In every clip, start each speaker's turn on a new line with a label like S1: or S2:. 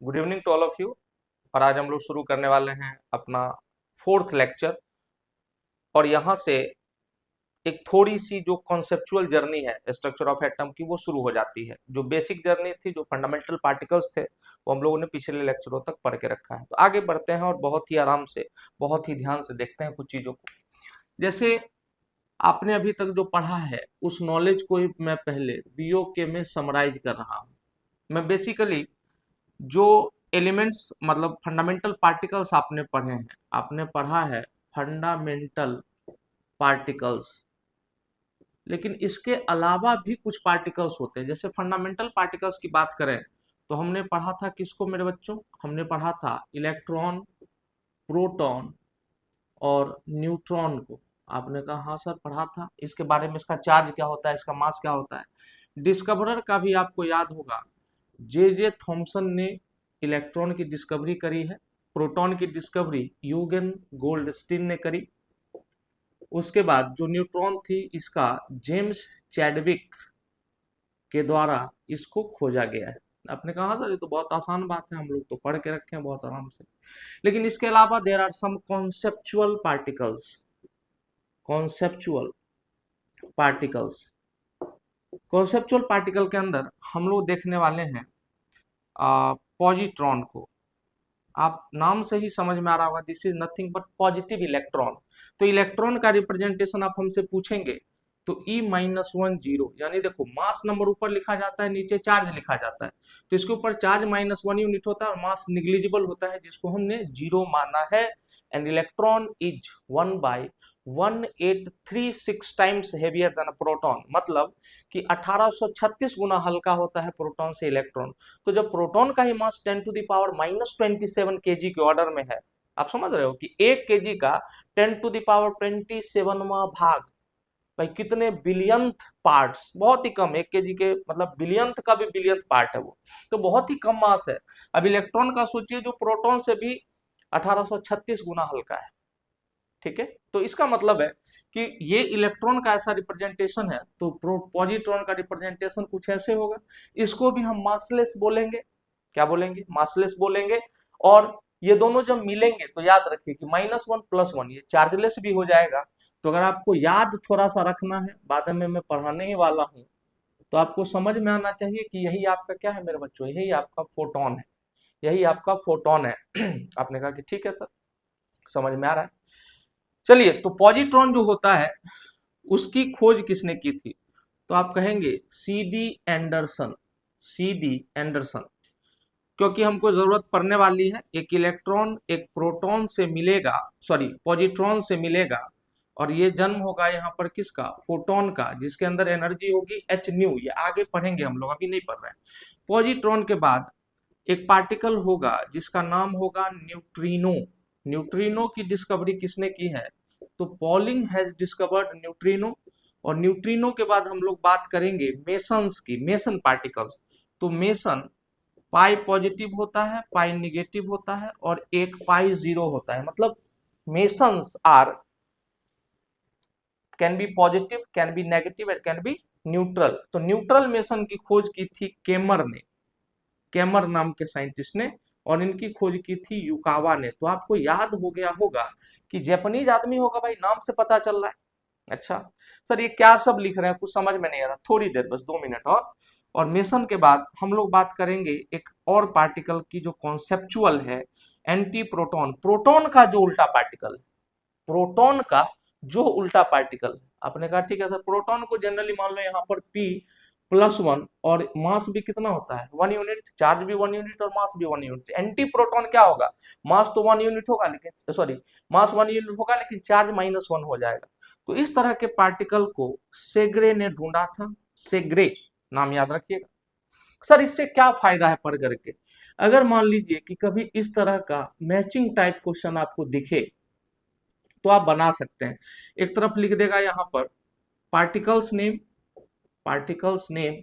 S1: Good evening to all of you. और आज हम लोग शुरू करने वाले हैं अपना फोर्थ लेक्चर। और यहाँ से एक थोड़ी सी जो कॉन्सेप्चुअल जर्नी है स्ट्रक्चर ऑफ एटम की वो शुरू हो जाती है। जो बेसिक जर्नी थी, जो फंडामेंटल पार्टिकल्स थे, वो हम लोगों ने पिछले लेक्चरों तक पढ़ के रखा है। तो आगे बढ़ते हैं और बहुत ही आराम से, बहुत ही ध्यान से देखते हैं कुछ चीजों को। जैसे आपने अभी तक जो पढ़ा है उस नॉलेज को ही मैं पहले बीओके में समराइज कर रहा हूँ। मैं बेसिकली जो एलिमेंट्स मतलब फंडामेंटल पार्टिकल्स आपने पढ़े हैं, आपने पढ़ा है फंडामेंटल पार्टिकल्स, लेकिन इसके अलावा भी कुछ पार्टिकल्स होते हैं। जैसे फंडामेंटल पार्टिकल्स की बात करें तो हमने पढ़ा था किसको मेरे बच्चों? हमने पढ़ा था इलेक्ट्रॉन, प्रोटॉन और न्यूट्रॉन को। आपने कहा हाँ सर पढ़ा था। इसके बारे में इसका चार्ज क्या होता है, इसका मास क्या होता है। डिस्कवरर का भी आपको याद होगा, जे जे थॉमसन ने इलेक्ट्रॉन की डिस्कवरी करी है। प्रोटॉन की डिस्कवरी यूगेन गोल्डस्टीन ने करी। उसके बाद जो न्यूट्रॉन थी इसका जेम्स चैडविक के द्वारा इसको खोजा गया है। आपने कहा था ये तो बहुत आसान बात है, हम लोग तो पढ़ के रखे हैं बहुत आराम से। लेकिन इसके अलावा there are some conceptual particles. Conceptual particles, conceptual particle के अंदर हम लोग देखने वाले हैं पॉजिट्रॉन को। आप नाम से ही समझ में आ रहा होगा, this is nothing but positive electron. तो इलेक्ट्रॉन का रिप्रेजेंटेशन आप हमसे पूछेंगे तो E-1 0, यानी देखो मास नंबर ऊपर लिखा जाता है, नीचे चार्ज लिखा जाता है। तो इसके ऊपर चार्ज -1 यूनिट होता है और मास निग्लिजिबल होता है, जिसको हमने 0 माना है। And electron is 1/1836 times heavier than a proton, मतलब कि 1836 गुना हल्का होता है प्रोटॉन से इलेक्ट्रॉन। तो जब प्रोटॉन का ही मास 10⁻⁻27 केजी के ऑर्डर में है, आप समझ रहे हो कि 1 केजी का 10⁻27वां भाग, भाई कितने बिलियंथ पार्ट्स, बहुत ही कम। 1 केजी के मतलब बिलियंथ का भी बिलियंथ पार्ट है वो, तो बहुत ही कम मास है। अब इलेक्ट्रॉन का सोचिए जो प्रोटॉन से भी 1836 गुना हल्का है। ठीक है, तो इसका मतलब है कि ये इलेक्ट्रॉन का ऐसा रिप्रेजेंटेशन है, तो पॉजिट्रॉन का रिप्रेजेंटेशन कुछ ऐसे होगा। इसको भी हम मासलेस बोलेंगे। क्या बोलेंगे? मासलेस बोलेंगे। और ये दोनों जब मिलेंगे तो याद रखिए कि -1 +1 ये चार्जलेस भी हो जाएगा। तो अगर आपको याद थोड़ा सा रखना है, बाद में मैं पढ़ाने ही वाला हूँ, तो आपको समझ में आना चाहिए कि यही आपका क्या है मेरे बच्चों, यही आपका फोटोन है। यही आपका फोटोन है। आपने कहा कि ठीक है सर, समझ में आ रहा है। चलिए, तो पॉजिट्रॉन जो होता है उसकी खोज किसने की थी? तो आप कहेंगे CD एंडरसन। CD एंडरसन, क्योंकि हमको जरूरत पड़ने वाली है। एक इलेक्ट्रॉन एक प्रोटॉन से मिलेगा, सॉरी पॉजिट्रॉन से मिलेगा, और ये जन्म होगा यहाँ पर किसका? फोटोन का, जिसके अंदर एनर्जी होगी h न्यू। ये आगे पढ़ेंगे हम लोग, अभी नहीं पढ़ रहे हैं। पॉजिट्रॉन के बाद एक पार्टिकल होगा जिसका नाम होगा न्यूट्रिनो। न्यूट्रिनो की डिस्कवरी किसने की है? तो पॉलिंग हैज डिस्कवर्ड न्यूट्रिनो। और न्यूट्रिनो के बाद हम लोग बात करेंगे मेसन्स की, मेसन पार्टिकल्स। तो मेसन पाई पॉजिटिव होता है, पाई निगेटिव होता है, और एक पाई जीरो होता है। मतलब mesons are can be positive, can be negative and can be neutral. तो न्यूट्रल मेसन की खोज की थी केमर ने, केमर नाम के साइंटिस्ट ने, और इनकी खोज की थी युकावा ने। तो आपको याद हो गया होगा कि जापानीज आदमी होगा, भाई नाम से पता चल रहा है। अच्छा सर, ये क्या सब लिख रहे हैं, कुछ समझ में नहीं आ रहा, थोड़ी देर बस 2 मिनट और मेसन के बाद हम लोग बात करेंगे एक और पार्टिकल की जो कॉन्सेप्चुअल है, एंटी प्रोटॉन। प्रोटॉन का जो उल्टा पार्टिकल, प्रोटॉन का जो उल्टा पार्टिकल। आपने कहा ठीक है सर, प्रोटॉन को जनरली मान लो यहाँ पर P+1, और मास भी कितना होता है? 1 यूनिट, चार्ज भी 1 यूनिट और मास भी 1 यूनिट। एंटी प्रोटॉन क्या होगा? मास तो 1 यूनिट होगा, लेकिन सॉरी मास 1 यूनिट होगा लेकिन चार्ज -1 हो जाएगा। तो इस तरह के पार्टिकल को सेग्रे ने ढूंढा था। सेग्रे नाम याद रखिएगा। सर इससे क्या फायदा है पढ़ करके? अगर मान लीजिए कि कभी इस तरह का मैचिंग टाइप क्वेश्चन आपको दिखे तो आप बना सकते हैं। एक तरफ लिख देगा यहाँ पर पार्टिकल्स नेम, पार्टिकल्स नेम,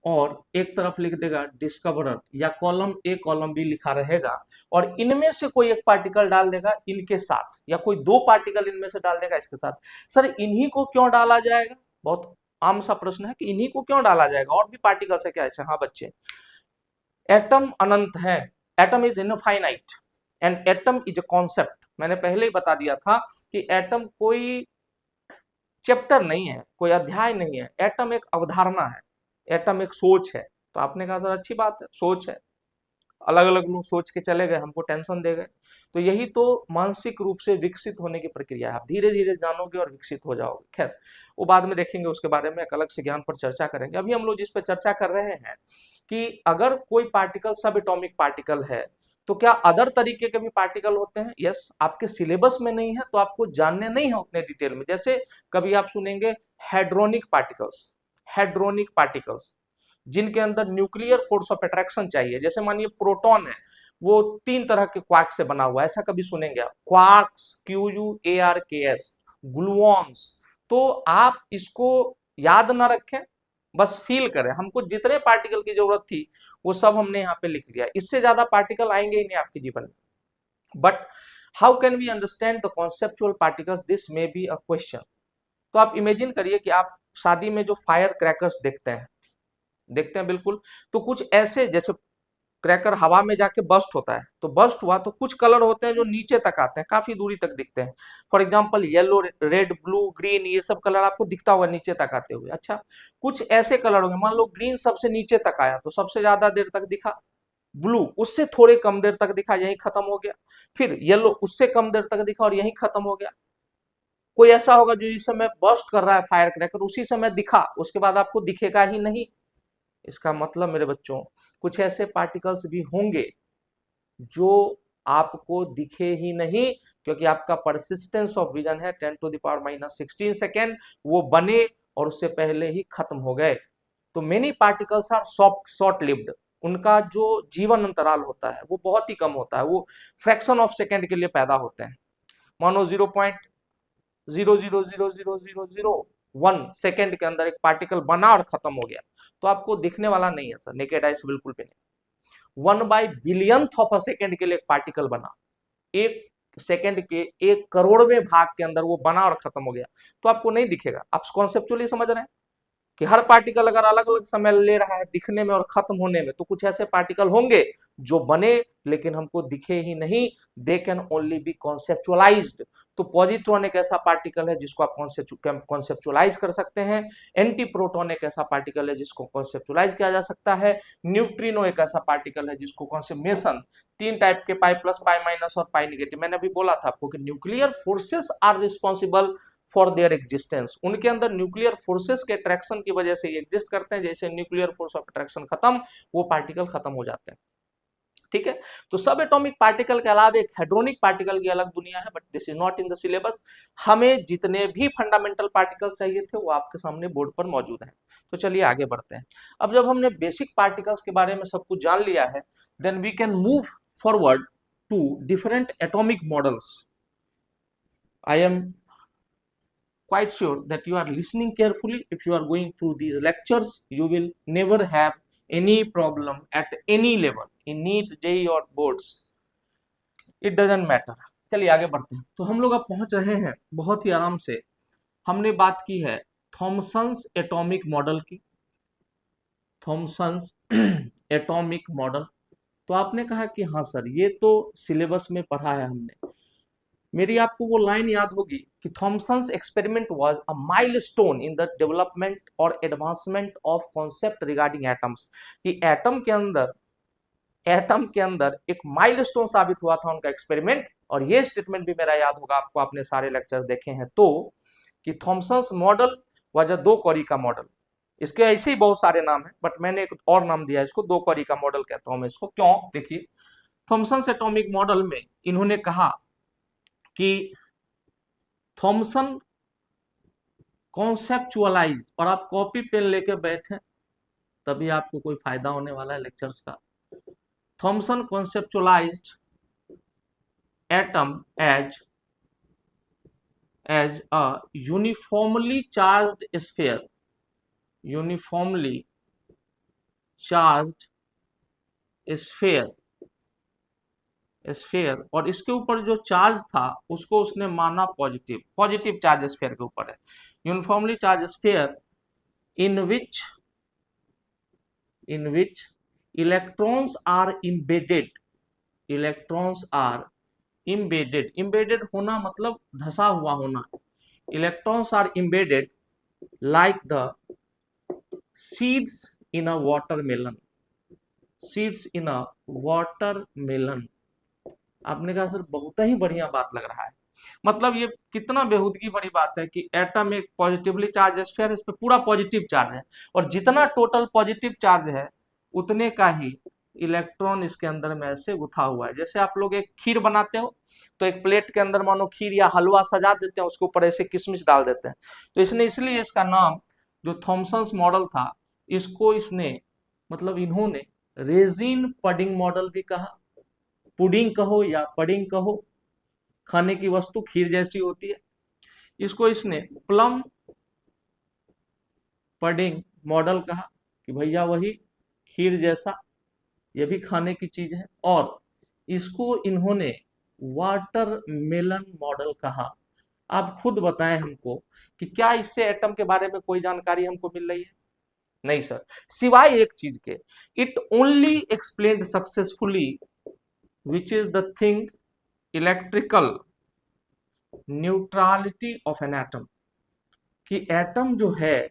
S1: और एक तरफ लिख देगा डिस्कवरर, या कॉलम ए कॉलम बी लिखा रहेगा, और इनमें से कोई एक पार्टिकल डाल देगा इनके साथ, या कोई 2 पार्टिकल इनमें से डाल देगा इसके साथ। सर इन्हीं को क्यों डाला जाएगा? बहुत आम सा प्रश्न है कि इन्हीं को क्यों डाला जाएगा, और भी पार्टिकल्स है क्या ऐसे? हाँ बच्चे, एटम अनंत है, atom is infinite and atom is a concept. मैंने पहले ही बता दिया था कि एटम कोई चैप्टर नहीं है, कोई अध्याय नहीं है, एटम एक अवधारणा है, एटम एक सोच है। तो आपने कहा सर अच्छी बात है, सोच है, अलग अलग लोग सोच के चले गए, हमको टेंशन दे गए। तो यही तो मानसिक रूप से विकसित होने की प्रक्रिया है, आप धीरे धीरे जानोगे और विकसित हो जाओगे। खैर वो बाद में देखेंगे, उसके बारे में एक अलग से ज्ञान पर चर्चा करेंगे। अभी हम लोग जिस पर चर्चा कर रहे हैं कि अगर कोई पार्टिकल सब एटॉमिक पार्टिकल है तो क्या अदर तरीके के भी पार्टिकल होते हैं? यस, आपके सिलेबस में नहीं है तो आपको जानने नहीं है उतने डिटेल में। जैसे कभी आप सुनेंगे हेड्रोनिक पार्टिकल्स, हेड्रोनिक पार्टिकल्स जिनके अंदर न्यूक्लियर फोर्स ऑफ अट्रैक्शन चाहिए। जैसे मानिए प्रोटॉन है, वो 3 तरह के क्वार्क से बना हुआ है, ऐसा कभी सुनेंगे आप? Quarks, QUARKS, gluons. तो आप इसको याद ना रखें, बस फील करें। हमको जितने पार्टिकल की जरूरत थी वो सब हमने यहाँ पे लिख लिया, इससे ज्यादा पार्टिकल आएंगे ही नहीं आपके जीवन में। But how can we understand the conceptual particles, this may be a question. तो आप इमेजिन करिए कि आप शादी में जो फायर क्रैकर्स देखते हैं, देखते हैं बिल्कुल, तो कुछ ऐसे, जैसे क्रैकर हवा में जाके बस्ट होता है, तो बस्ट हुआ तो कुछ कलर होते हैं जो नीचे तक आते हैं, काफी दूरी तक दिखते हैं। For example yellow, red, blue, green, ये सब कलर आपको दिखता होगा नीचे तक आते हुए। अच्छा, कुछ ऐसे कलर होंगे, मान लो ग्रीन सबसे नीचे तक आया तो सबसे ज्यादा देर तक दिखा, ब्लू उससे थोड़े कम देर तक दिखा, यही खत्म हो गया। फिर येलो उससे कम देर तक दिखा और यही खत्म हो गया। कोई ऐसा होगा जो इस समय बस्ट कर रहा है फायर क्रैकर, उसी समय दिखा, उसके बाद आपको दिखेगा ही नहीं। इसका मतलब मेरे बच्चों, कुछ ऐसे पार्टिकल्स भी होंगे जो आपको दिखे ही नहीं, क्योंकि आपका परसिस्टेंस ऑफ विजन है 10⁻⁻16 सेकेंड, वो बने और उससे पहले ही खत्म हो गए। तो many particles are short lived, उनका जो जीवन अंतराल होता है वो बहुत ही कम होता है, वो फ्रैक्शन ऑफ सेकेंड के लिए पैदा होते हैं। मानो 0.0000001 सेकेंड के अंदर एक पार्टिकल बना और खत्म हो गया, तो आपको दिखने वाला नहीं है सर, नेकेड आई से बिल्कुल भी नहीं। 1/बिलियंथ ऑफ अ सेकेंड के लिए एक पार्टिकल बना, एक सेकेंड के 1 करोड़वें भाग के अंदर वो बना और खत्म हो गया, तो आपको नहीं दिखेगा। आप कॉन्सेप्चुअली समझ रहे हैं कि हर पार्टिकल अगर अलग अलग समय ले रहा है दिखने में और खत्म होने में, तो कुछ ऐसे पार्टिकल होंगे जो बने लेकिन हमको दिखे ही नहीं, they can only B conceptualised. तो पॉजिट्रॉन एक ऐसा पार्टिकल है जिसको आप कॉन्सेप्चुअलाइज कर सकते हैं, एंटी प्रोटॉन एक ऐसा पार्टिकल है जिसको कॉन्सेप्चुअलाइज किया जा सकता है, न्यूट्रिनो एक ऐसा पार्टिकल है जिसको कॉन्सेप्ट 3 टाइप के, पाई प्लस, पाई माइनस और पाई निगेटिव। मैंने अभी बोला था आपको कि nuclear forces are responsible for their existence, उनके अंदर न्यूक्लियर फोर्सेस के अट्रैक्शन की वजह से ये एग्जिस्ट करते हैं। जैसे न्यूक्लियर फोर्स ऑफ अट्रैक्शन खत्म, वो पार्टिकल खत्म हो जाते हैं। ठीक है, तो सब एटॉमिक पार्टिकल के अलावा एक हेड्रोनिक पार्टिकल की अलग दुनिया है, but this is not in the syllabus. हमें जितने भी फंडामेंटल पार्टिकल्स चाहिए थे वो आपके सामने बोर्ड पर मौजूद हैं। तो चलिए आगे बढ़ते हैं। अब जब हमने बेसिक पार्टिकल्स के बारे में सब कुछ जान लिया है, then we can move forward to different atomic models. I am quite sure that you are listening carefully. If you are going through these lectures, you will never have any problem at any level in NEET, JEE or boards. It doesn't matter. चलिए आगे बढ़ते हैं। तो हम लोग अब पहुंच रहे हैं बहुत ही आराम से, हमने बात की है थॉमसन्स एटॉमिक मॉडल की, थॉमसन्स एटॉमिक मॉडल। तो आपने कहा कि हाँ सर ये तो सिलेबस में पढ़ा है हमने। मेरी आपको वो लाइन याद होगी कि Thomson's experiment was a milestone in the development और advancement of concept regarding atoms, कि एटम के अंदर एक माइलस्टोन साबित हुआ था उनका एक्सपेरिमेंट। और ये स्टेटमेंट भी मेरा याद होगा आपको, आपने सारे लेक्चर देखे हैं तो, कि थॉमसन्स मॉडल वाज अ 2 कौड़ी का मॉडल। इसके ऐसे ही बहुत सारे नाम है, बट मैंने एक और नाम दिया है इसको, 2 कौड़ी का मॉडल कहता हूं मैं इसको। क्यों? देखिए, थॉमसन्स एटॉमिक मॉडल में इन्होंने कहा कि थॉमसन कॉन्सेप्चुअलाइज, और आप कॉपी पेन लेके बैठे तभी आपको कोई फायदा होने वाला है लेक्चर्स का। Thomson conceptualised atom as a uniformly charged sphere, uniformly charged sphere, sphere, और इसके ऊपर जो चार्ज था उसको उसने माना पॉजिटिव, पॉजिटिव चार्ज स्फीयर के ऊपर है। Uniformly charge sphere in which electrons are embedded, electrons are embedded, embedded होना मतलब धसा हुआ होना, electrons are embedded like the seeds in a watermelon, seeds in a watermelon. आपने कहा सर बहुत ही बढ़िया बात लग रहा है, मतलब ये कितना बेहूदगी बड़ी बात है कि एटम एक पॉजिटिवली चार्ज स्फीयर, इस पे पूरा पॉजिटिव चार्ज है, और जितना टोटल पॉजिटिव चार्ज है उतने का ही इलेक्ट्रॉन इसके अंदर में ऐसे गुथा हुआ है। जैसे आप लोग एक खीर बनाते हो तो एक प्लेट के अंदर मानो खीर या हलवा सजा देते हैं, उसके ऊपर ऐसे किशमिश डाल देते हैं, तो इसने इसलिए इसका नाम जो थॉमसन्स मॉडल था, इसको इसने मतलब इन्होंने रेजिन पडिंग मॉडल भी कहा, पुडिंग कहो या पडिंग कहो, खाने की वस्तु खीर जैसी होती है, इसको इसने प्लम पडिंग मॉडल कहा कि भैया वही खीर जैसा, ये भी खाने की चीज है, और इसको इन्होंने वाटरमेलन मॉडल कहा। आप खुद बताएं हमको कि क्या इससे एटम के बारे में कोई जानकारी हमको मिल रही है? नहीं सर, सिवाय एक चीज के, it only explained successfully which is the thing electrical neutrality of an atom, कि एटम जो है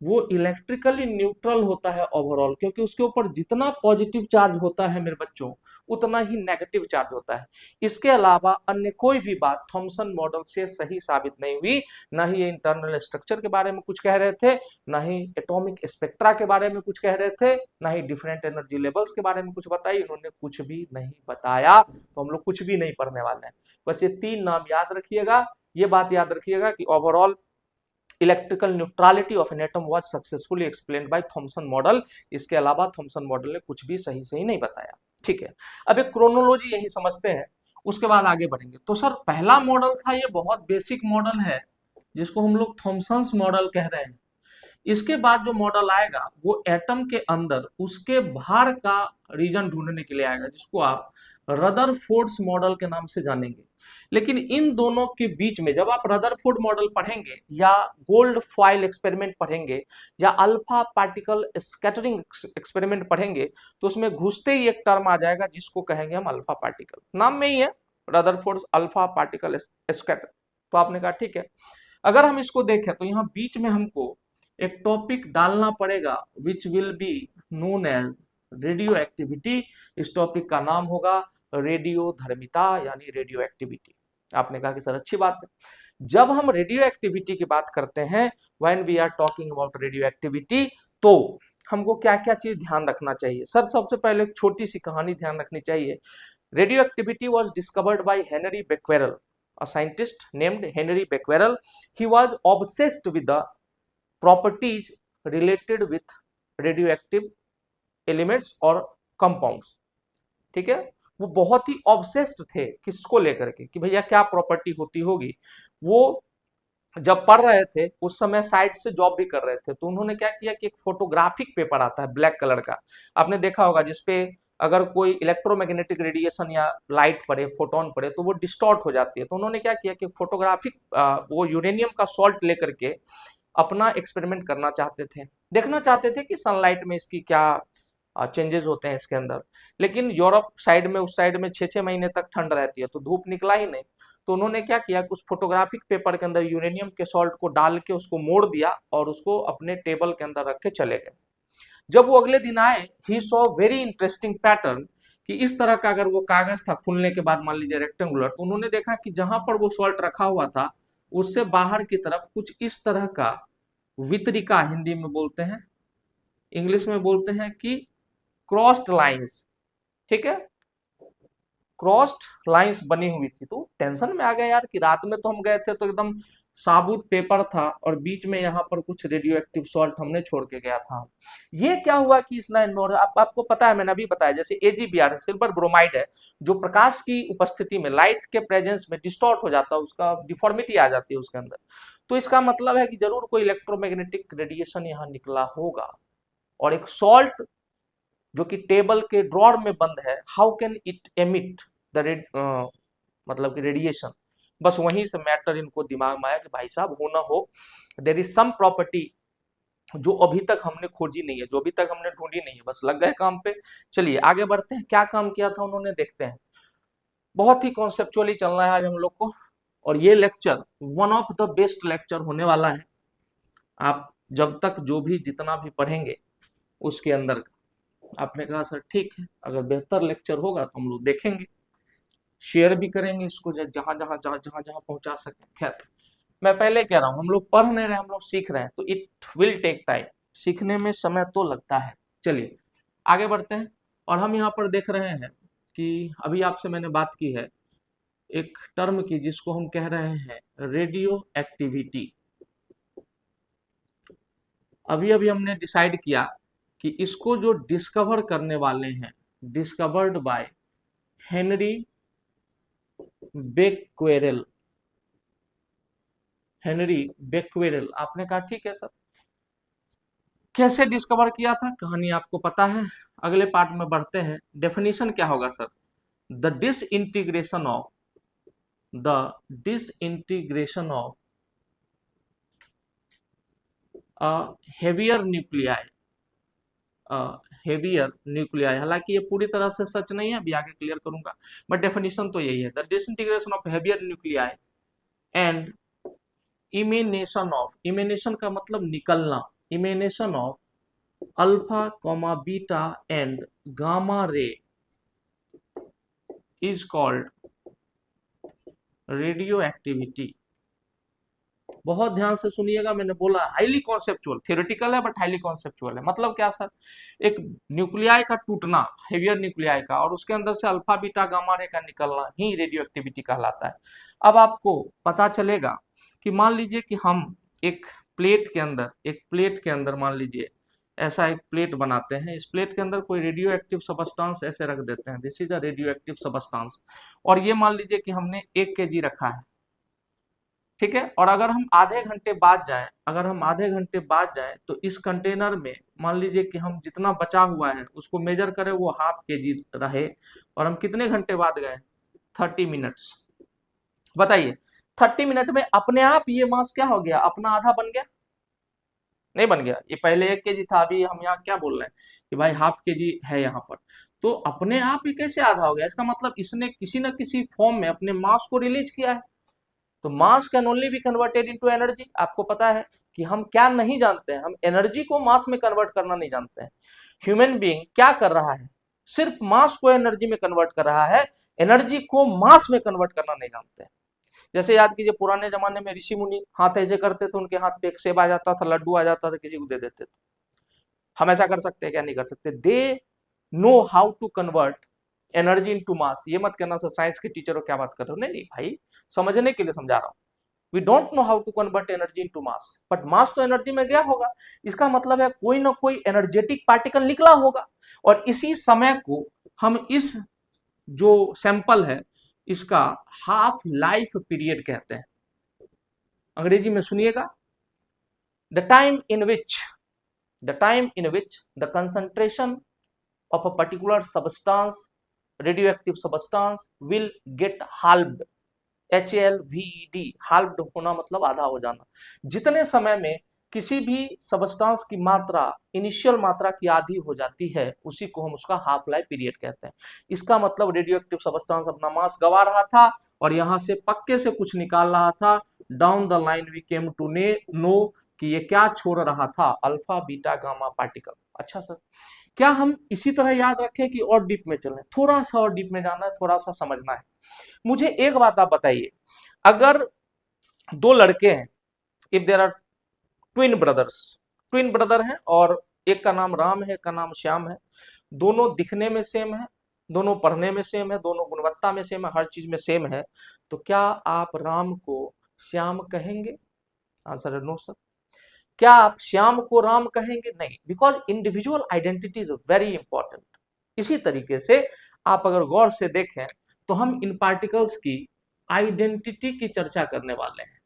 S1: वो इलेक्ट्रिकली न्यूट्रल होता है ओवरऑल, क्योंकि उसके ऊपर जितना पॉजिटिव चार्ज होता है मेरे बच्चों, उतना ही नेगेटिव चार्ज होता है। इसके अलावा अन्य कोई भी बात थॉमसन मॉडल से सही साबित नहीं हुई, ना ही ये इंटरनल स्ट्रक्चर के बारे में कुछ कह रहे थे, ना ही एटॉमिक स्पेक्ट्रा के बारे में कुछ कह रहे थे, ना ही डिफरेंट एनर्जी लेवल्स के बारे में कुछ बताई, इन्होंने कुछ भी नहीं बताया। तो हम लोग कुछ भी नहीं पढ़ने वाले हैं, बस ये 3 नाम याद रखिएगा। ये बात याद रखिएगा कि overall electrical neutrality of an atom was successfully explained bye Thompson model. इसके अलावा थॉमसन मॉडल ने कुछ भी सही सही नहीं बताया। ठीक है, अब एक क्रोनोलॉजी यही समझते हैं, उसके बाद आगे बढ़ेंगे। तो सर पहला मॉडल था, ये बहुत बेसिक मॉडल है जिसको हम लोग थॉमसन्स मॉडल कह रहे हैं। इसके बाद जो मॉडल आएगा वो एटम के अंदर उसके भार का रीजन ढूंढने के लिए आएगा, जिसको आप रदरफोर्ड्स मॉडल के नाम से जानेंगे। लेकिन इन दोनों के बीच में जब आप रदरफोर्ड मॉडल पढ़ेंगे या गोल्ड फॉइल एक्सपेरिमेंट पढ़ेंगे या अल्फा पार्टिकल स्कैटरिंग एक्सपेरिमेंट पढ़ेंगे, तो उसमें घुसते ही एक टर्म आ जाएगा जिसको कहेंगे हम अल्फा पार्टिकल। नाम में ही है रदरफोर्ड अल्फा पार्टिकल स्कैटर। तो आपने कहा ठीक है, अगर हम इसको देखें तो यहाँ बीच में हमको एक टॉपिक डालना पड़ेगा which will be known as radioactivity. इस टॉपिक का नाम होगा रेडियो धर्मिता यानी रेडियो एक्टिविटी। आपने कहा कि सर अच्छी बात है, जब हम रेडियो एक्टिविटी की बात करते हैं, when we are talking about radioactivity, तो हमको क्या क्या चीज ध्यान रखना चाहिए? सर सबसे पहले एक छोटी सी कहानी ध्यान रखनी चाहिए। Radioactivity was discovered by Henri Becquerel, a scientist named Henry Becquerel. He was obsessed with the properties related with radioactive elements और compounds। ठीक है, वो बहुत ही ऑब्सेस्ड थे किसको लेकर के कि भैया क्या प्रॉपर्टी होती होगी। वो जब पढ़ रहे थे उस समय साइड से जॉब भी कर रहे थे, तो उन्होंने क्या किया कि एक फोटोग्राफिक पेपर आता है ब्लैक कलर का, आपने देखा होगा, जिसपे अगर कोई इलेक्ट्रोमैग्नेटिक रेडिएशन या लाइट पड़े, फोटोन पड़े, तो वो डिस्टॉर्ट हो जाती है। तो उन्होंने क्या किया कि फोटोग्राफिक वो यूरेनियम का सॉल्ट लेकर के अपना एक्सपेरिमेंट करना चाहते थे, देखना चाहते थे कि सनलाइट में इसकी क्या चेंजेस होते हैं इसके अंदर। लेकिन यूरोप साइड में, उस साइड में 6-6 महीने तक ठंड रहती है, तो धूप निकला ही नहीं। तो उन्होंने क्या किया कि उस फोटोग्राफिक पेपर के अंदर यूरेनियम के सॉल्ट को डाल के उसको मोड़ दिया और उसको अपने टेबल के अंदर रख के चले गए। जब वो अगले दिन आए, he saw very interesting pattern, कि इस तरह का अगर वो कागज था खुलने के बाद मान लीजिए रेक्टेंगुलर, तो उन्होंने देखा कि जहां पर वो सॉल्ट रखा हुआ था उससे बाहर की तरफ कुछ इस तरह का वितरिका, हिंदी में बोलते हैं, इंग्लिश में बोलते हैं कि क्रॉस्ड लाइंस। ठीक है, क्रॉस्ड लाइंस बनी हुई थी। तो टेंशन में आ गया यार कि रात में तो हम गए थे तो एकदम साबुत पेपर था और बीच में यहाँ पर कुछ रेडियो एक्टिव सॉल्ट हमने छोड़ के गया था। ये क्या हुआ कि इसने आपको पता है, मैंने अभी बताया, जैसे AgBr सिल्वर ब्रोमाइड है, जो प्रकाश की उपस्थिति में, लाइट के प्रेजेंस में डिस्टॉर्ट हो जाता है, उसका डिफॉर्मिटी आ जाती है उसके अंदर। तो इसका मतलब है कि जरूर कोई इलेक्ट्रोमैग्नेटिक रेडिएशन यहाँ निकला होगा। और एक सॉल्ट जो कि टेबल के ड्रॉर में बंद है, how can it emit the मतलब कि रेडिएशन। बस वहीं से मैटर इनको दिमाग में आया कि भाई साहब हो ना हो, देयर इज सम प्रॉपर्टी जो अभी तक हमने खोजी नहीं है, जो अभी तक हमने ढूंढी नहीं है, बस लग गए काम पे। चलिए आगे बढ़ते हैं, क्या काम किया था उन्होंने देखते हैं। बहुत ही कॉन्सेप्चुअली चलना है आज हम लोग को, और ये lecture one of the best lecture होने वाला है। आप जब तक जो भी जितना भी पढ़ेंगे उसके अंदर का, आपने कहा सर ठीक है, अगर बेहतर लेक्चर होगा तो हम लोग देखेंगे, शेयर भी करेंगे इसको जहां जहां जहां जहां जहां पहुंचा सके। खैर, मैं पहले कह रहा हूं, हम लोग पढ़ नहीं रहे, हम लोग सीख रहे हैं, तो इट विल टेक टाइम, सीखने में समय तो लगता है। चलिए आगे बढ़ते हैं, और हम यहाँ पर देख रहे हैं कि अभी आपसे मैंने बात की है एक टर्म की, जिसको हम कह रहे हैं रेडियो एक्टिविटी। अभी अभी हमने डिसाइड किया कि इसको जो डिस्कवर करने वाले हैं, डिस्कवर्ड बाय हेनरी बेक्वेरेल, हेनरी बेक्वेरेल। आपने कहा ठीक है सर, कैसे डिस्कवर किया था, कहानी आपको पता है। अगले पार्ट में बढ़ते हैं, डेफिनेशन क्या होगा sir, the disintegration of heavier nuclei, heavier nuclei. हालांकि ये पूरी तरह से सच नहीं है, अभी आगे क्लियर करूंगा, बट डेफिनेशन तो यही है, the disintegration of heavier nuclei and emanation of, emanation का मतलब निकलना, emanation of alpha comma beta and gamma ray is called radioactivity. बहुत ध्यान से सुनिएगा, मैंने बोला हाईली कॉन्सेप्चुअल, थियोरेटिकल है बट हाईली कॉन्सेप्चुअल है। मतलब क्या सर, एक न्यूक्लियाई का टूटना, हेवियर न्यूक्लियाई का, और उसके अंदर से अल्फा बीटा गामा रे का निकलना ही रेडियो एक्टिविटी कहलाता है। अब आपको पता चलेगा कि मान लीजिए कि हम एक प्लेट के अंदर, मान लीजिए ऐसा एक प्लेट बनाते हैं, इस प्लेट के अंदर कोई रेडियो एक्टिव सबस्टांस ऐसे रख देते हैं, this is a radio active substance, और ये मान लीजिए कि हमने 1 kg रखा है, ठीक है। और अगर हम आधे घंटे बाद जाएं, तो इस कंटेनर में मान लीजिए कि हम जितना बचा हुआ है उसको मेजर करें, वो ½ kg रहे, और हम कितने घंटे बाद गए, 30 मिनट्स। बताइए 30 मिनट में अपने आप ये मास क्या हो गया, अपना आधा बन गया, नहीं बन गया? ये पहले 1 kg था, अभी हम यहाँ क्या बोल रहे हैं कि भाई ½ kg है यहाँ पर, तो अपने आप ही कैसे आधा हो गया? इसका मतलब इसने किसी न किसी फॉर्म में अपने मास को रिलीज किया है। तो मास can only be converted into energy. आपको पता है कि हम क्या नहीं जानते हैं, हम एनर्जी को मास में कन्वर्ट करना नहीं जानते हैं। ह्यूमन बीइंग क्या कर रहा है, सिर्फ मास को एनर्जी में कन्वर्ट कर रहा है, एनर्जी को मास में कन्वर्ट करना नहीं जानते हैं। जैसे याद कीजिए, पुराने जमाने में ऋषि मुनि हाथ ऐसे करते थे, उनके हाथ पे एक सेब आ जाता था, लड्डू आ जाता था, किसी को दे देते थे। हम ऐसा कर सकते हैं क्या? नहीं कर सकते। They know how to convert energy into mass. ये मत कहना सर साइंस के टीचर हो क्या बात कर रहे हो, नहीं नहीं भाई, समझने के लिए समझा रहा हूं। We don't know how to convert energy into mass, but mass तो एनर्जी में गया होगा, इसका मतलब है कोई ना कोई एनर्जेटिक पार्टिकल निकला होगा, और इसी समय को हम इस जो सैंपल है इसका हाफ लाइफ पीरियड कहते हैं। अंग्रेजी में सुनिएगा, the time in which the concentration of a particular substance, radioactive substance will get halved, HALVED, halved होना मतलब आधा हो जाना। जितने समय में किसी भी सबस्टांस की मात्रा इनिशियल मात्रा की आधी हो जाती है, उसी को हम उसका हाफ लाइफ पीरियड कहते हैं। इसका मतलब रेडियो एक्टिव सबस्टांस अपना मास गवा रहा था और यहां से पक्के से कुछ निकाल रहा था। Down the line we came to know कि ये क्या छोड़ रहा था, अल्फा बीटा गामा पार्टिकल। अच्छा सर, क्या हम इसी तरह याद रखें कि और डीप में चलें? थोड़ा सा और डीप में जाना है, थोड़ा सा समझना है। मुझे एक बात आप बताइए, अगर 2 लड़के हैं, if there are twin brother हैं, और एक का नाम राम है, एक का नाम श्याम है, दोनों दिखने में सेम है, दोनों पढ़ने में सेम है, दोनों गुणवत्ता में सेम है, हर चीज में सेम है, तो क्या आप राम को श्याम कहेंगे? आंसर है नो सर। क्या आप श्याम को राम कहेंगे? नहीं, because individual identity is very important. इसी तरीके से आप अगर गौर से देखें तो हम इन पार्टिकल्स की आइडेंटिटी की चर्चा करने वाले हैं।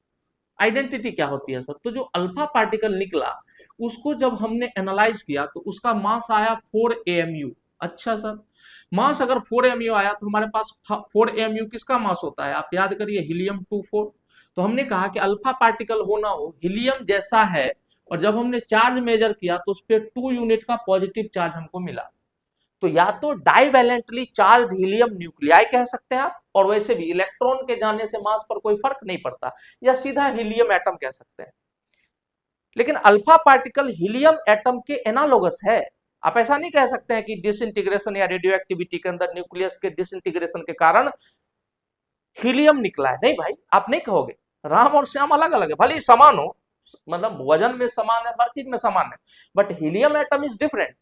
S1: आइडेंटिटी क्या होती है सर? तो जो अल्फा पार्टिकल निकला उसको जब हमने एनालाइज किया तो उसका मास आया 4 AMU। अच्छा सर, मास अगर 4 AMU आया तो हमारे पास 4 AMU किसका मास होता है? आप याद करिए, हीलियम 24। तो हमने कहा कि अल्फा पार्टिकल हो ना हो, हीलियम जैसा है और जब हमने चार्ज मेजर किया तो उस पर 2 यूनिट का पॉजिटिव चार्ज हमको मिला। तो या तो डाइवैलेंटली चार्ज हीलियम न्यूक्लियाई कह सकते हैं आप, और वैसे भी इलेक्ट्रॉन के जाने से मास पर कोई फर्क नहीं पड़ता, या सीधा हीलियम एटम कह सकते हैं। लेकिन अल्फा पार्टिकल हीलियम एटम के एनालोगस है। आप ऐसा नहीं कह सकते हैं कि डिसइंटीग्रेशन या रेडियो एक्टिविटी के अंदर न्यूक्लियस के डिसइंटीग्रेशन के कारण हीलियम निकला है। नहीं भाई, आप नहीं कहोगे। राम और श्याम अलग अलग है, भले ही समान हो, मतलब वजन में समान है, हर चीज में समान है, but helium atom is different